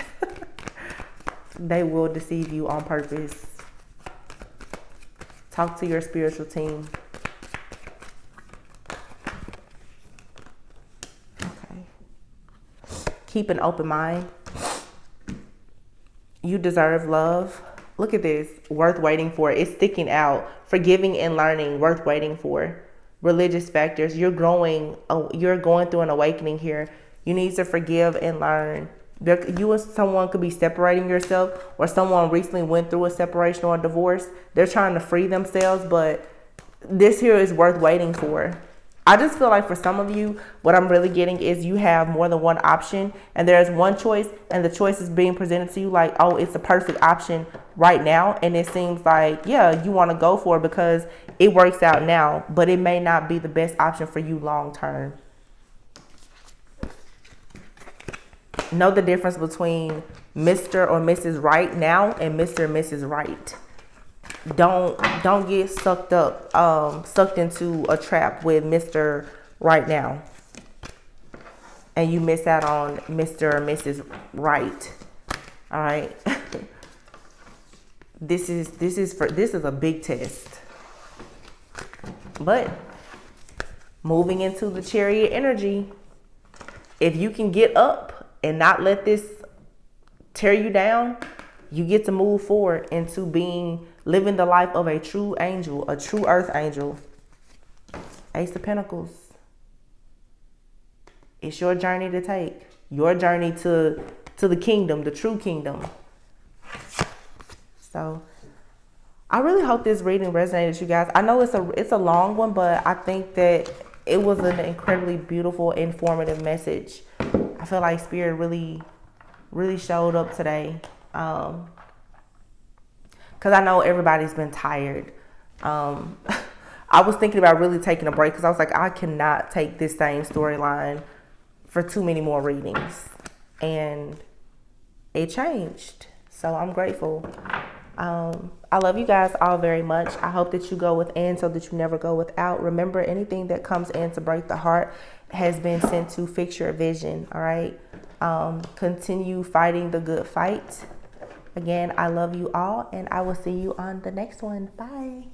They will deceive you on purpose. Talk to your spiritual team. Keep an open mind. You deserve love. Look at this. Worth waiting for. It's sticking out. Forgiving and learning. Worth waiting for. Religious factors. You're going through an awakening here. You need to forgive and learn. You and someone could be separating yourself, or someone recently went through a separation or a divorce. They're trying to free themselves, but this here is worth waiting for. I just feel like for some of you, what I'm really getting is you have more than one option, and there's one choice, and the choice is being presented to you like, oh, it's the perfect option right now. And it seems like, yeah, you want to go for it because it works out now, but it may not be the best option for you long term. Know the difference between Mr. or Mrs. Right now and Mr. and Mrs. Right. Don't get sucked into a trap with Mr. Right now, and you miss out on Mr. or Mrs. Right. All right. This is a big test. But moving into the Chariot energy, if you can get up and not let this tear you down, you get to move forward into living the life of a true angel, a true earth angel. Ace of Pentacles. It's your journey to take. Your journey to the kingdom, the true kingdom. So I really hope this reading resonated with you guys. I know it's a long one, but I think that it was an incredibly beautiful, informative message. I feel like Spirit really, really showed up today. Because I know everybody's been tired. I was thinking about really taking a break because I was like, I cannot take this same storyline for too many more readings. And it changed. So I'm grateful. I love you guys all very much. I hope that you go within so that you never go without. Remember, anything that comes in to break the heart has been sent to fix your vision. All right. Continue fighting the good fight. Again, I love you all, and I will see you on the next one. Bye.